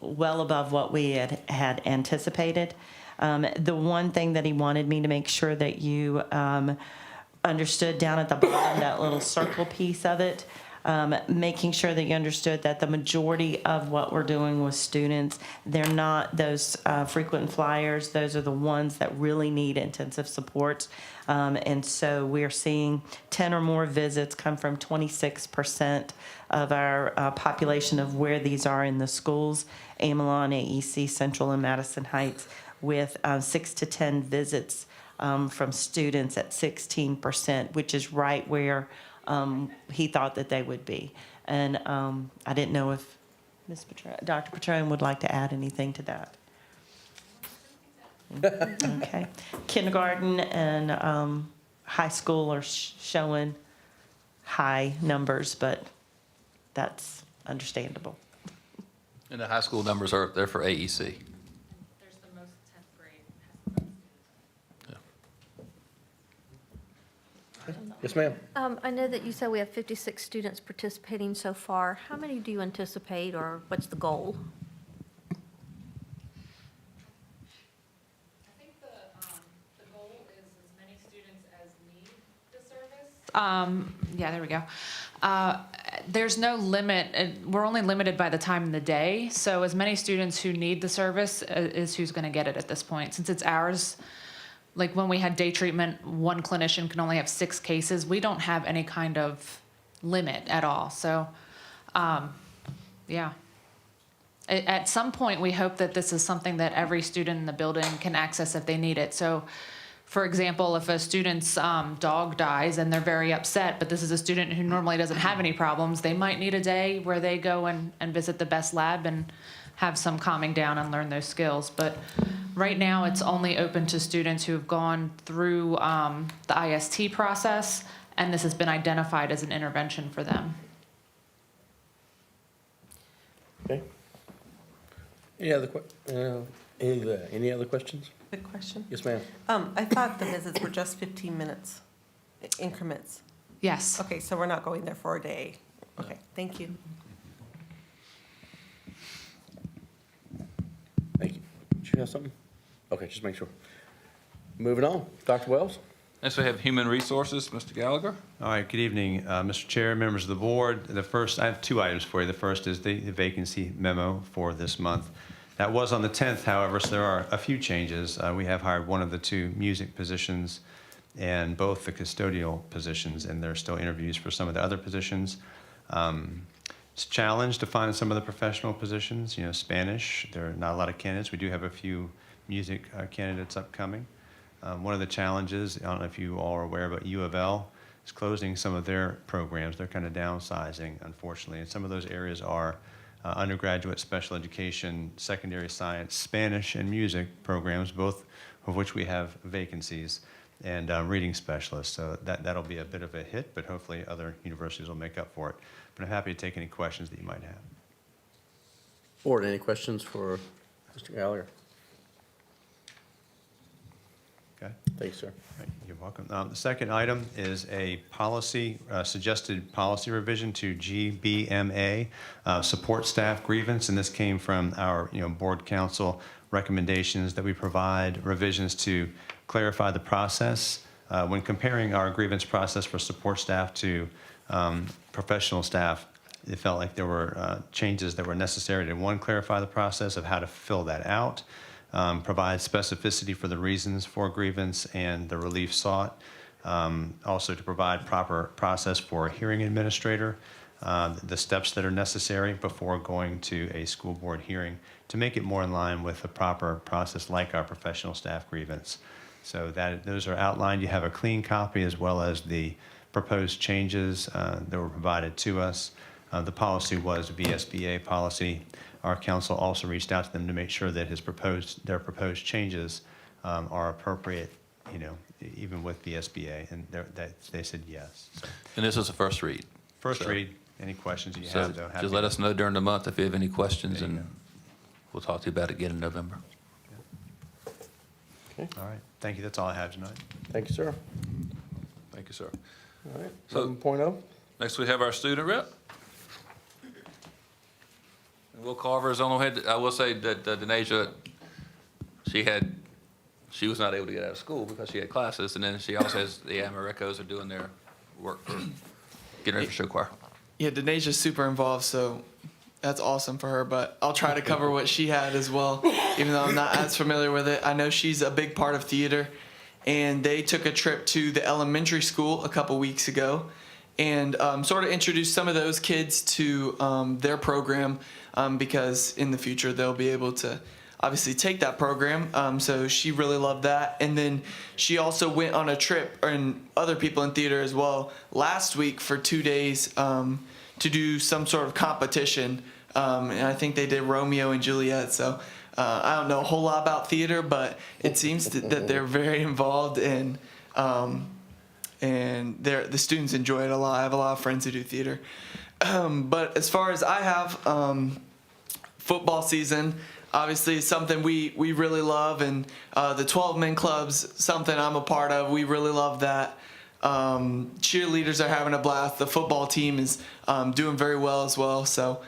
well above what we had anticipated. The one thing that he wanted me to make sure that you understood down at the bottom, that little circle piece of it, making sure that you understood that the majority of what we're doing with students, they're not those frequent flyers. Those are the ones that really need intensive support. And so we're seeing 10 or more visits come from 26% of our population of where these are in the schools, Amelon, AEC, Central, and Madison Heights, with 6 to 10 visits from students at 16%, which is right where he thought that they would be. And I didn't know if Dr. Petrone would like to add anything to that. Okay. Kindergarten and high school are showing high numbers, but that's understandable. And the high school numbers are there for AEC. There's the most 10th grade. Yes, ma'am. I know that you said we have 56 students participating so far. How many do you anticipate, or what's the goal? I think the goal is as many students as need the service. Yeah, there we go. There's no limit. We're only limited by the time in the day. So as many students who need the service is who's going to get it at this point. Since it's ours, like when we had day treatment, one clinician can only have 6 cases. We don't have any kind of limit at all. So, yeah. At some point, we hope that this is something that every student in the building can access if they need it. So, for example, if a student's dog dies and they're very upset, but this is a student who normally doesn't have any problems, they might need a day where they go and visit the Best Lab and have some calming down and learn those skills. But right now, it's only open to students who have gone through the IST process, and this has been identified as an intervention for them. Okay. Any other questions? Good question. Yes, ma'am. I thought the visits were just 15 minutes increments. Yes. Okay, so we're not going there for a day. Okay, thank you. Thank you. Did you have something? Okay, just make sure. Moving on. Dr. Wells? Next, we have Human Resources, Mr. Gallagher. All right, good evening, Mr. Chair, members of the board. The first, I have 2 items for you. The first is the vacancy memo for this month. That was on the 10th, however, so there are a few changes. We have hired one of the 2 music positions and both the custodial positions, and there are still interviews for some of the other positions. It's a challenge to find some of the professional positions. You know, Spanish, there are not a lot of candidates. We do have a few music candidates upcoming. One of the challenges, I don't know if you all are aware, but U of L is closing some of their programs. They're kind of downsizing, unfortunately, and some of those areas are undergraduate special education, secondary science, Spanish, and music programs, both of which we have vacancies, and reading specialists. So that'll be a bit of a hit, but hopefully other universities will make up for it. But I'm happy to take any questions that you might have. Board, any questions for Mr. Gallagher? Okay. Thanks, sir. Right, you're welcome. The second item is a policy, suggested policy revision to GBMA, support staff grievance, and this came from our board council recommendations that we provide revisions to clarify the process. When comparing our grievance process for support staff to professional staff, it felt like there were changes that were necessary to, 1, clarify the process of how to fill that out, provide specificity for the reasons for grievance and the relief sought, also to provide proper process for a hearing administrator, the steps that are necessary before going to a school board hearing to make it more in line with a proper process like our professional staff grievance. So those are outlined. You have a clean copy as well as the proposed changes that were provided to us. The policy was VSBA policy. Our council also reached out to them to make sure that their proposed changes are appropriate, even with VSBA, and they said yes. So, And this is a first read. first So- read, any questions you So have, though? just let us know during the month if you have any questions, There you and go. we'll talk to you about it again in November. Okay, All right, thank you, that's all I have tonight. thank you, sir. Thank you, sir. All right, So- 11.0. Next, we have our student rep. And Will Carver is on the head. I will say that Denasia, she was not able to get out of school because she had classes, and then she also has the Amaricos are doing their work for getting ready for show choir. Yeah, Denasia's super involved, so that's awesome for her. But I'll try to cover what she had as well, even though I'm not as familiar with it. I know she's a big part of theater, and they took a trip to the elementary school a couple weeks ago, and sort of introduced some of those kids to their program, because in the future they'll be able to obviously take that program. So she really loved that. And then she also went on a trip, and other people in theater as well, last week for 2 days to do some sort of competition. And I think they did Romeo and Juliet. So I don't know a whole lot about theater, but it seems that they're very involved, and the students enjoy it a lot. I have a lot of friends who do theater. But as far as I have, football season obviously is something we really love, and the 12-man club's something I'm a part of. We really love that. Cheerleaders are having a blast. The football team is doing very well as well. So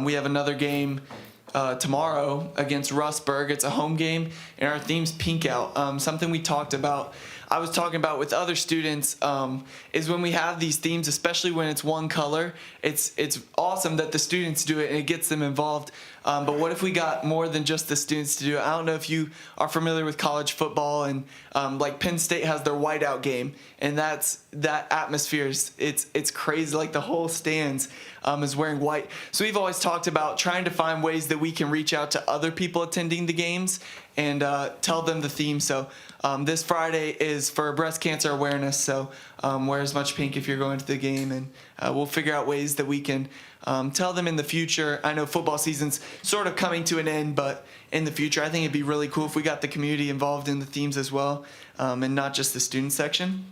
we have another game tomorrow against Rustburg. It's a home game, and our theme's Pink Out. Something we talked about, I was talking about with other students, is when we have these themes, especially when it's one color, it's awesome that the students do it and it gets them involved. But what if we got more than just the students to do it? I don't know if you are familiar with college football, and like Penn State has their whiteout game, and that atmosphere is it's crazy. Like the whole stands is wearing white. So we've always talked about trying to find ways that we can reach out to other people attending the games and tell them the theme. So this Friday is for breast cancer awareness. So wear as much pink if you're going to the game, and we'll figure out ways that we can tell them in the future. I know football season's sort of coming to an end, but in the future, I think it'd be really cool if we got the community involved in the themes as well, and not just the student section.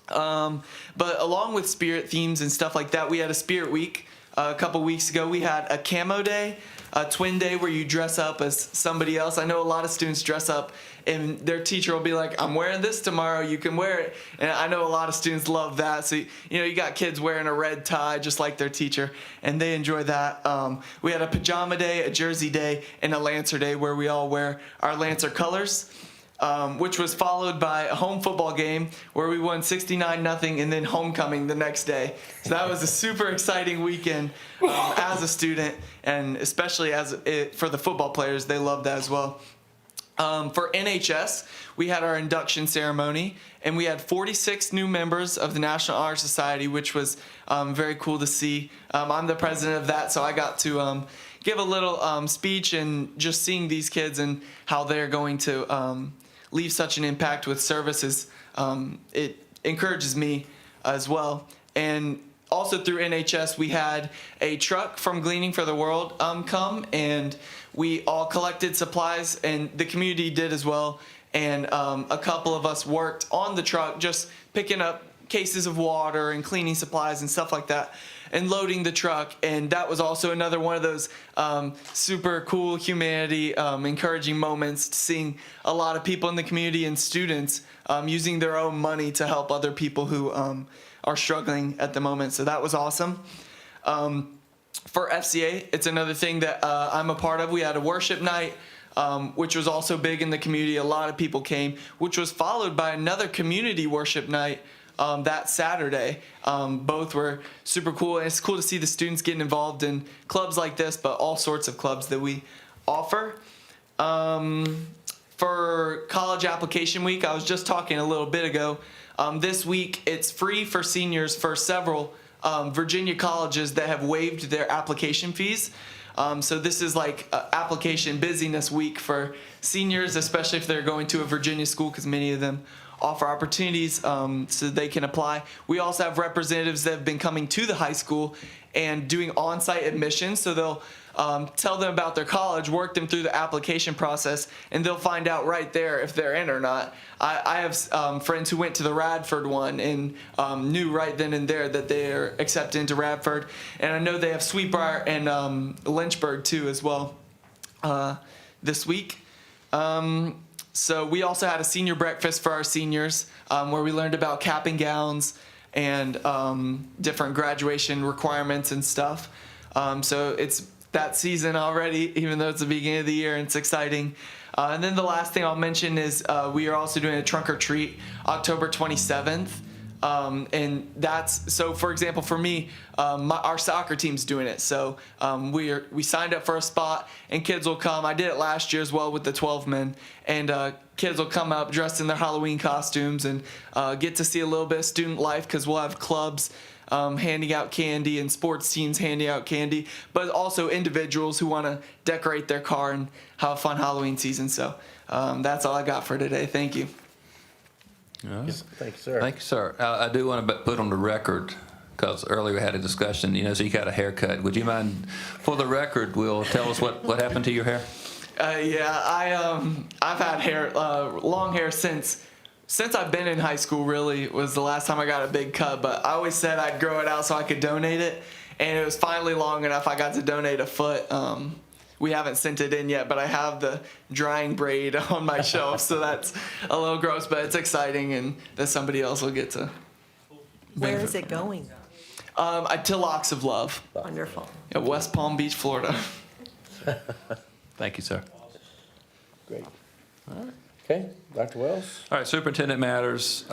But along with spirit themes and stuff like that, we had a spirit week a couple weeks ago. We had a camo day, a twin day where you dress up as somebody else. I know a lot of students dress up and their teacher will be like, I'm wearing this tomorrow, you can wear it. And I know a lot of students love that. So, you got kids wearing a red tie just like their teacher, and they enjoy that. We had a pajama day, a jersey day, and a Lancer day where we all wear our Lancer colors. Which was followed by a home football game where we won 69-0, and then homecoming the next day. So that was a super exciting weekend as a student, and especially for the football players, they loved that as well. For NHS, we had our induction ceremony, and we had 46 new members of the National Honor Society, which was very cool to see. I'm the president of that, so I got to give a little speech, and just seeing these kids and how they're going to leave such an impact with services, it encourages me as well. And also through NHS, we had a truck from Gleaning for the World come, and we all collected supplies, and the community did as well. And a couple of us worked on the truck, just picking up cases of water and cleaning supplies and stuff like that, and loading the truck. And that was also another one of those super cool humanity encouraging moments, seeing a lot of people in the community and students using their own money to help other people who are struggling at the moment. So that was awesome. For FCA, it's another thing that I'm a part of. We had a worship night, which was also big in the community. A lot of people came, which was followed by another community worship night that Saturday. Both were super cool, and it's cool to see the students getting involved in clubs like this, but all sorts of clubs that we offer. For college application week, I was just talking a little bit ago. This week, it's free for seniors for several Virginia colleges that have waived their application fees. So this is like application busyness week for seniors, especially if they're going to a Virginia school, because many of them offer opportunities so they can apply. We also have representatives that have been coming to the high school and doing on-site admissions, so they'll tell them about their college, work them through the application process, and they'll find out right there if they're in or not. I have friends who went to the Radford one and knew right then and there that they're accepted into Radford. And I know they have Sweetbriar and Lynchburg too as well this week. So we also had a senior breakfast for our seniors where we learned about cap and gowns and different graduation requirements and stuff. So it's that season already, even though it's the beginning of the year, and it's exciting. And then the last thing I'll mention is we are also doing a trunk or treat October 27th. And that's, so for example, for me, our soccer team's doing it. So we signed up for a spot, and kids will come. I did it last year as well with the 12 men. And kids will come up dressed in their Halloween costumes and get to see a little bit of student life, because we'll have clubs handing out candy and sports teams handing out candy, but also individuals who want to decorate their car and have a fun Halloween season. So that's all I got for today. Thank you. Yes, thank you, sir. Thank you, sir. I do want to put on the record, because earlier we had a discussion, so you got a haircut. Would you mind, for the record, Will, tell us what happened to your hair? Yeah, I've had hair, long hair since I've been in high school. Really was the last time I got a big cut, but I always said I'd grow it out so I could donate it, and it was finally long enough I got to donate a foot. We haven't sent it in yet, but I have the drying braid on my shelf, so that's a little gross, but it's exciting, and that somebody else will get to. Where is it going? To Locks of Love. Wonderful. At West Palm Beach, Florida. Thank you, sir. Great. All right. Okay, Dr. Wells? All right, Superintendent Matters.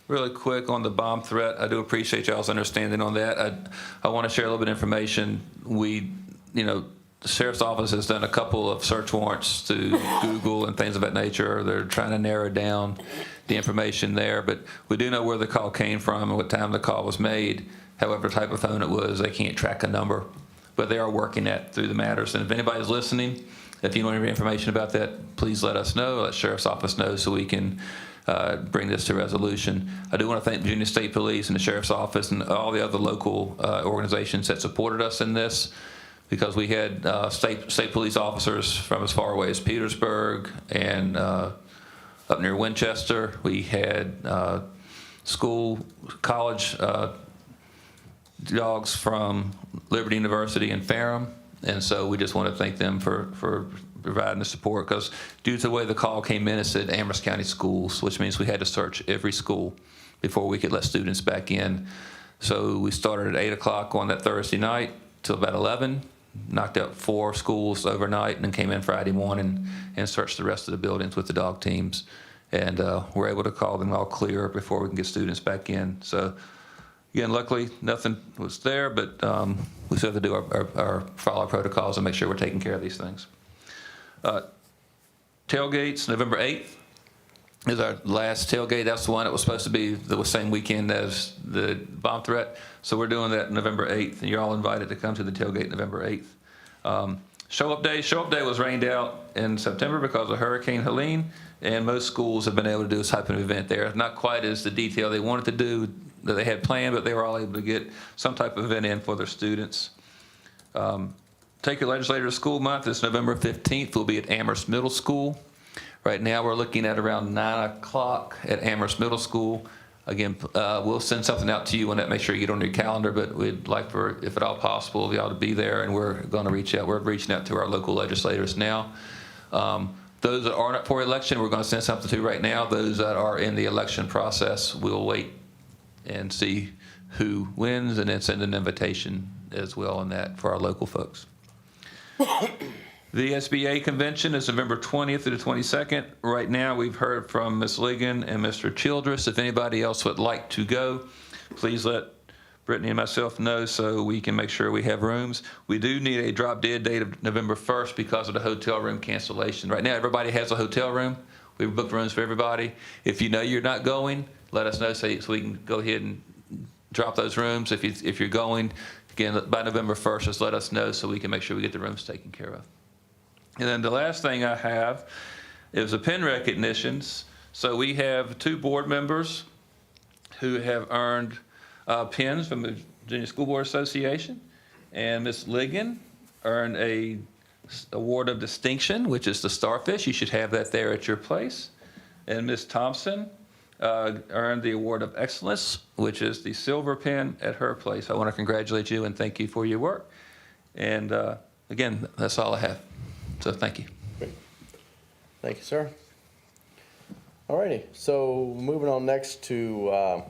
Really quick on the bomb threat. I do appreciate y'all's understanding on that. I want to share a little bit of information. The Sheriff's Office has done a couple of search warrants to Google and things of that nature. They're trying to narrow down the information there, but we do know where the call came from and what time the call was made. However type of phone it was, they can't track a number, but they are working that through the matters. And if anybody's listening, if you know any information about that, please let us know, let Sheriff's Office know, so we can bring this to resolution. I do want to thank Virginia State Police and the Sheriff's Office and all the other local organizations that supported us in this, because we had state police officers from as far away as Petersburg and up near Winchester. We had college dogs from Liberty University and Ferrum. And so we just want to thank them for providing the support, because due to the way the call came in, it said Amherst County Schools, which means we had to search every school before we could let students back in. So we started at 8 o'clock on that Thursday night till about 11, knocked out 4 schools overnight, and then came in Friday morning and searched the rest of the buildings with the dog teams. And we're able to call them all clear before we can get students back in. So again, luckily, nothing was there, but we still have to do follow our protocols and make sure we're taking care of these things. Tailgates, November 8th is our last tailgate. That's the one that was supposed to be the same weekend as the bomb threat. So we're doing that November 8th, and you're all invited to come to the tailgate November 8th. Show-up day was rained out in September because of Hurricane Helene, and most schools have been able to do this type of event there. Not quite as the detail they wanted to do that they had planned, but they were all able to get some type of event in for their students. Take Your Legislator to School Month is November 15th. We'll be at Amherst Middle School. Right now, we're looking at around 9 o'clock at Amherst Middle School. Again, we'll send something out to you on that. Make sure you get on your calendar, but we'd like for, if at all possible, y'all to be there, and we're going to reach out. We're reaching out to our local legislators now. Those that aren't up for election, we're going to send something to right now. Those that are in the election process, we'll wait and see who wins, and then send an invitation as well on that for our local folks. The SBA convention is November 20th to the 22nd. Right now, we've heard from Ms. Ligon and Mr. Childress. If anybody else would like to go, please let Brittany and myself know so we can make sure we have rooms. We do need a drop dead date of November 1st because of the hotel room cancellation. Right now, everybody has a hotel room. We've booked rooms for everybody. If you know you're not going, let us know so we can go ahead and drop those rooms. If you're going, again, by November 1st, just let us know so we can make sure we get the rooms taken care of. And then the last thing I have is the pen recognitions. So we have 2 board members who have earned pins from the Virginia School Board Association. And Ms. Ligon earned a award of distinction, which is the Starfish. You should have that there at your place. And Ms. Thompson earned the award of excellence, which is the silver pin at her place. I want to congratulate you and thank you for your work. And again, that's all I have. So thank you. Great. Thank you, sir. All righty, so moving on next to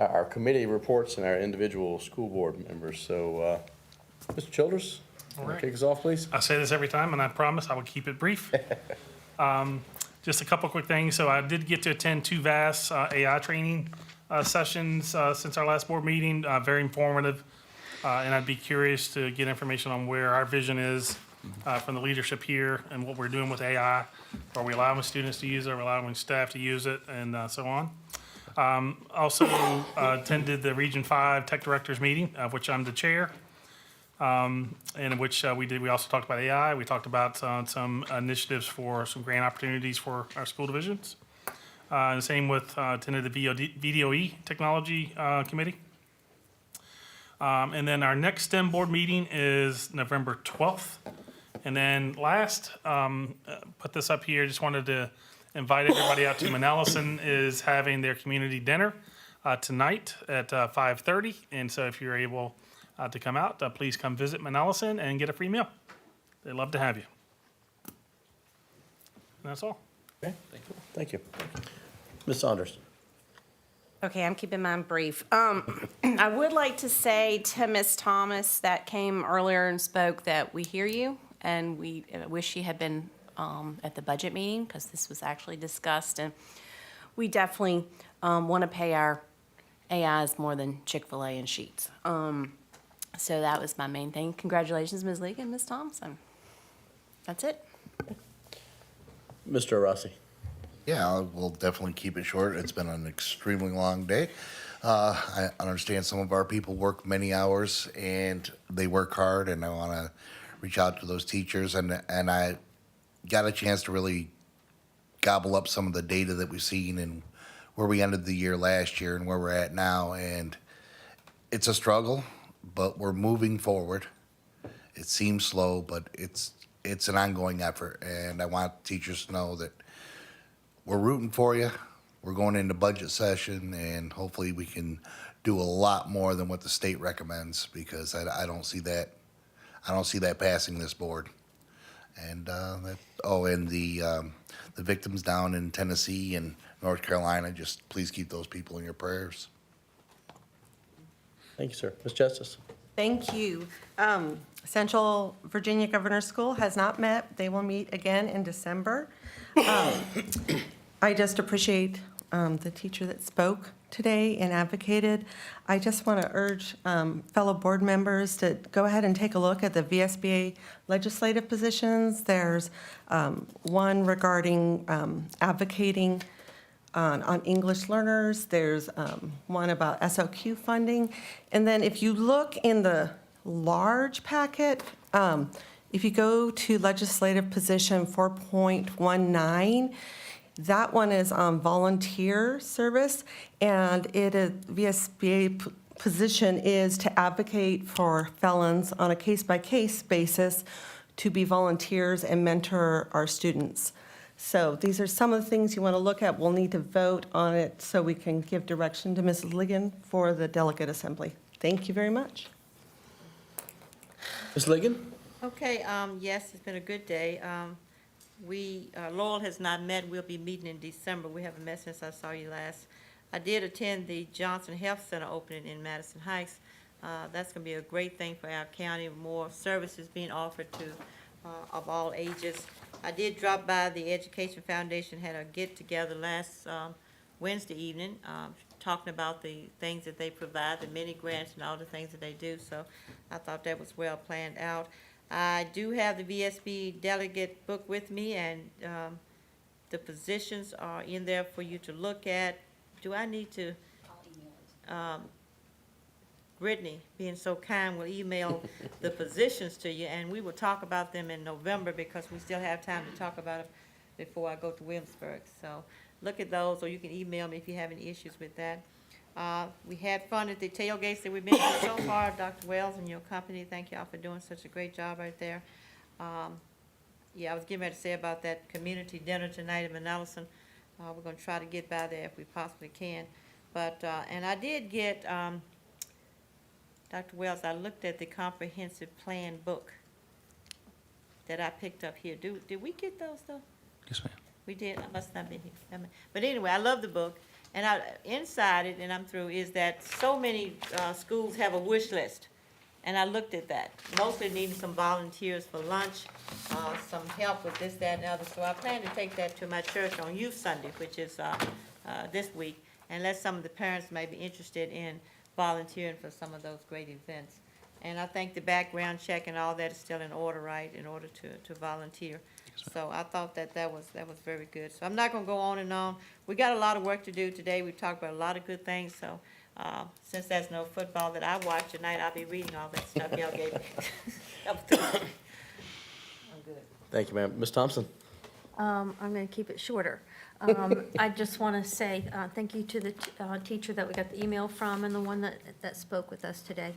our committee reports and our individual school board members. So, Mr. Childers, All right. kick us off, please. I say this every time, and I promise I will keep it brief. Just a couple quick things. So I did get to attend 2 VAS AI training sessions since our last board meeting, very informative. And I'd be curious to get information on where our vision is from the leadership here and what we're doing with AI. Are we allowing students to use it? Are we allowing staff to use it? And so on. Also attended the Region 5 Tech Directors meeting, of which I'm the chair. And in which we also talked about AI. We talked about some initiatives for some grant opportunities for our school divisions. And same with attended the VDOE Technology Committee. And then our next STEM board meeting is November 12th. And then last, put this up here, just wanted to invite everybody out to Manellison is having their community dinner tonight at 5:30. And so if you're able to come out, please come visit Manellison and get a free meal. They'd love to have you. And that's all. Okay, thank you. Ms. Saunders. Okay, I'm keeping mine brief. I would like to say to Ms. Thomas that came earlier and spoke that we hear you, and we wish she had been at the budget meeting, because this was actually discussed, and we definitely want to pay our AIs more than Chick-fil-A and Sheetz. So that was my main thing. Congratulations, Ms. League and Ms. Thompson. That's it. Mr. Rossi. Yeah, we'll definitely keep it short. It's been an extremely long day. I understand some of our people work many hours and they work hard, and I want to reach out to those teachers. And I got a chance to really gobble up some of the data that we've seen and where we ended the year last year and where we're at now. And it's a struggle, but we're moving forward. It seems slow, but it's an ongoing effort. And I want teachers to know that we're rooting for you. We're going into budget session, and hopefully we can do a lot more than what the state recommends, because I don't see that. I don't see that passing this board. And and the victims down in Tennessee and North Carolina, just please keep those people in your prayers. Thank you, sir. Ms. Justice. Thank you. Central Virginia Governor's School has not met. They will meet again in December. I just appreciate the teacher that spoke today and advocated. I just want to urge fellow board members to go ahead and take a look at the VSBA legislative positions. There's one regarding advocating on English learners. There's one about SOQ funding. And then if you look in the large packet, if you go to legislative position 4.19, that one is on volunteer service, and VSBA position is to advocate for felons on a case-by-case basis to be volunteers and mentor our students. So these are some of the things you want to look at. We'll need to vote on it so we can give direction to Mrs. Ligon for the delegate assembly. Thank you very much. Ms. Ligon? Okay, yes, it's been a good day. Laurel has not met. We'll be meeting in December. We haven't met since I saw you last. I did attend the Johnson Health Center opening in Madison Heights. That's going to be a great thing for our county, more services being offered to of all ages. I did drop by the Education Foundation, had a get-together last Wednesday evening, talking about the things that they provide, the mini grants and all the things that they do. So I thought that was well planned out. I do have the VSB delegate book with me, and the positions are in there for you to look at. Do I need to? Brittany, being so kind, will email the positions to you, and we will talk about them in November, because we still have time to talk about before I go to Williamsburg. So look at those, or you can email me if you have any issues with that. We had fun at the tailgates that we've been to so far. Dr. Wells and your company, thank y'all for doing such a great job right there. Yeah, I was getting ready to say about that community dinner tonight in Manalasan. We're gonna try to get by there if we possibly can. But, and I did get, Dr. Wells, I looked at the comprehensive plan book that I picked up here. Did we get those though? Yes, ma'am. We did, I must not have been here. But anyway, I love the book, and inside it, and I'm through, is that so many schools have a wish list. And I looked at that, mostly needing some volunteers for lunch, some help with this, that, and the other. So I plan to take that to my church on Youth Sunday, which is this week, and let some of the parents may be interested in volunteering for some of those great events. And I think the background check and all that is still in order, right, in order to volunteer. So I thought that was very good. So I'm not gonna go on and on. We got a lot of work to do today. We've talked about a lot of good things, so since there's no football that I watch tonight, I'll be reading all that stuff y'all gave me. I'm good. Thank you, ma'am. Ms. Thompson? I'm going to keep it shorter. I just want to say thank you to the teacher that we got the email from and the one that spoke with us today.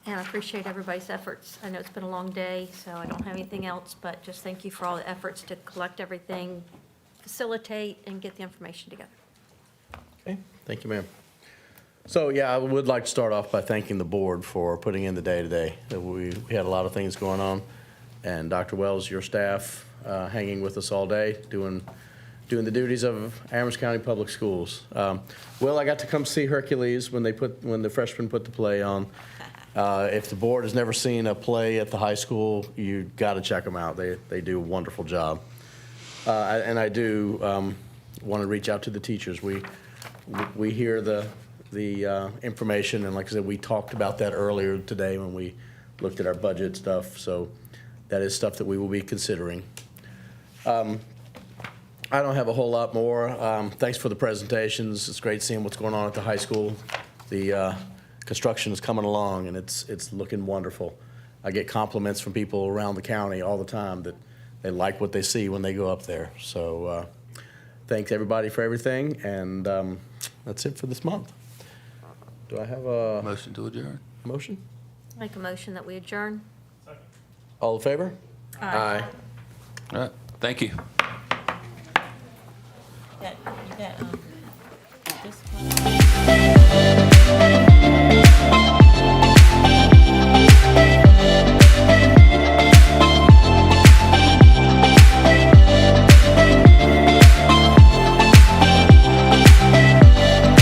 And I appreciate everybody's efforts. I know it's been a long day, so I don't have anything else, but just thank you for all the efforts to collect everything, facilitate, and get the information together. Okay, thank you, ma'am. So, yeah, I would like to start off by thanking the board for putting in the day today. We had a lot of things going on, and Dr. Wells, your staff, hanging with us all day, doing the duties of Amherst County Public Schools. Well, I got to come see Hercules when the freshmen put the play on. If the board has never seen a play at the high school, you got to check them out. They do a wonderful job. And I do want to reach out to the teachers. We hear the information, and like I said, we talked about that earlier today when we looked at our budget stuff. So that is stuff that we will be considering. I don't have a whole lot more. Thanks for the presentations. It's great seeing what's going on at the high school. The construction is coming along, and it's looking wonderful. I get compliments from people around the county all the time that they like what they see when they go up there. So thanks everybody for everything, and that's it for this month. Do I have a Motion to adjourn. motion? Make a motion that we adjourn. All in favor? Aye. All right, thank you. You got this one.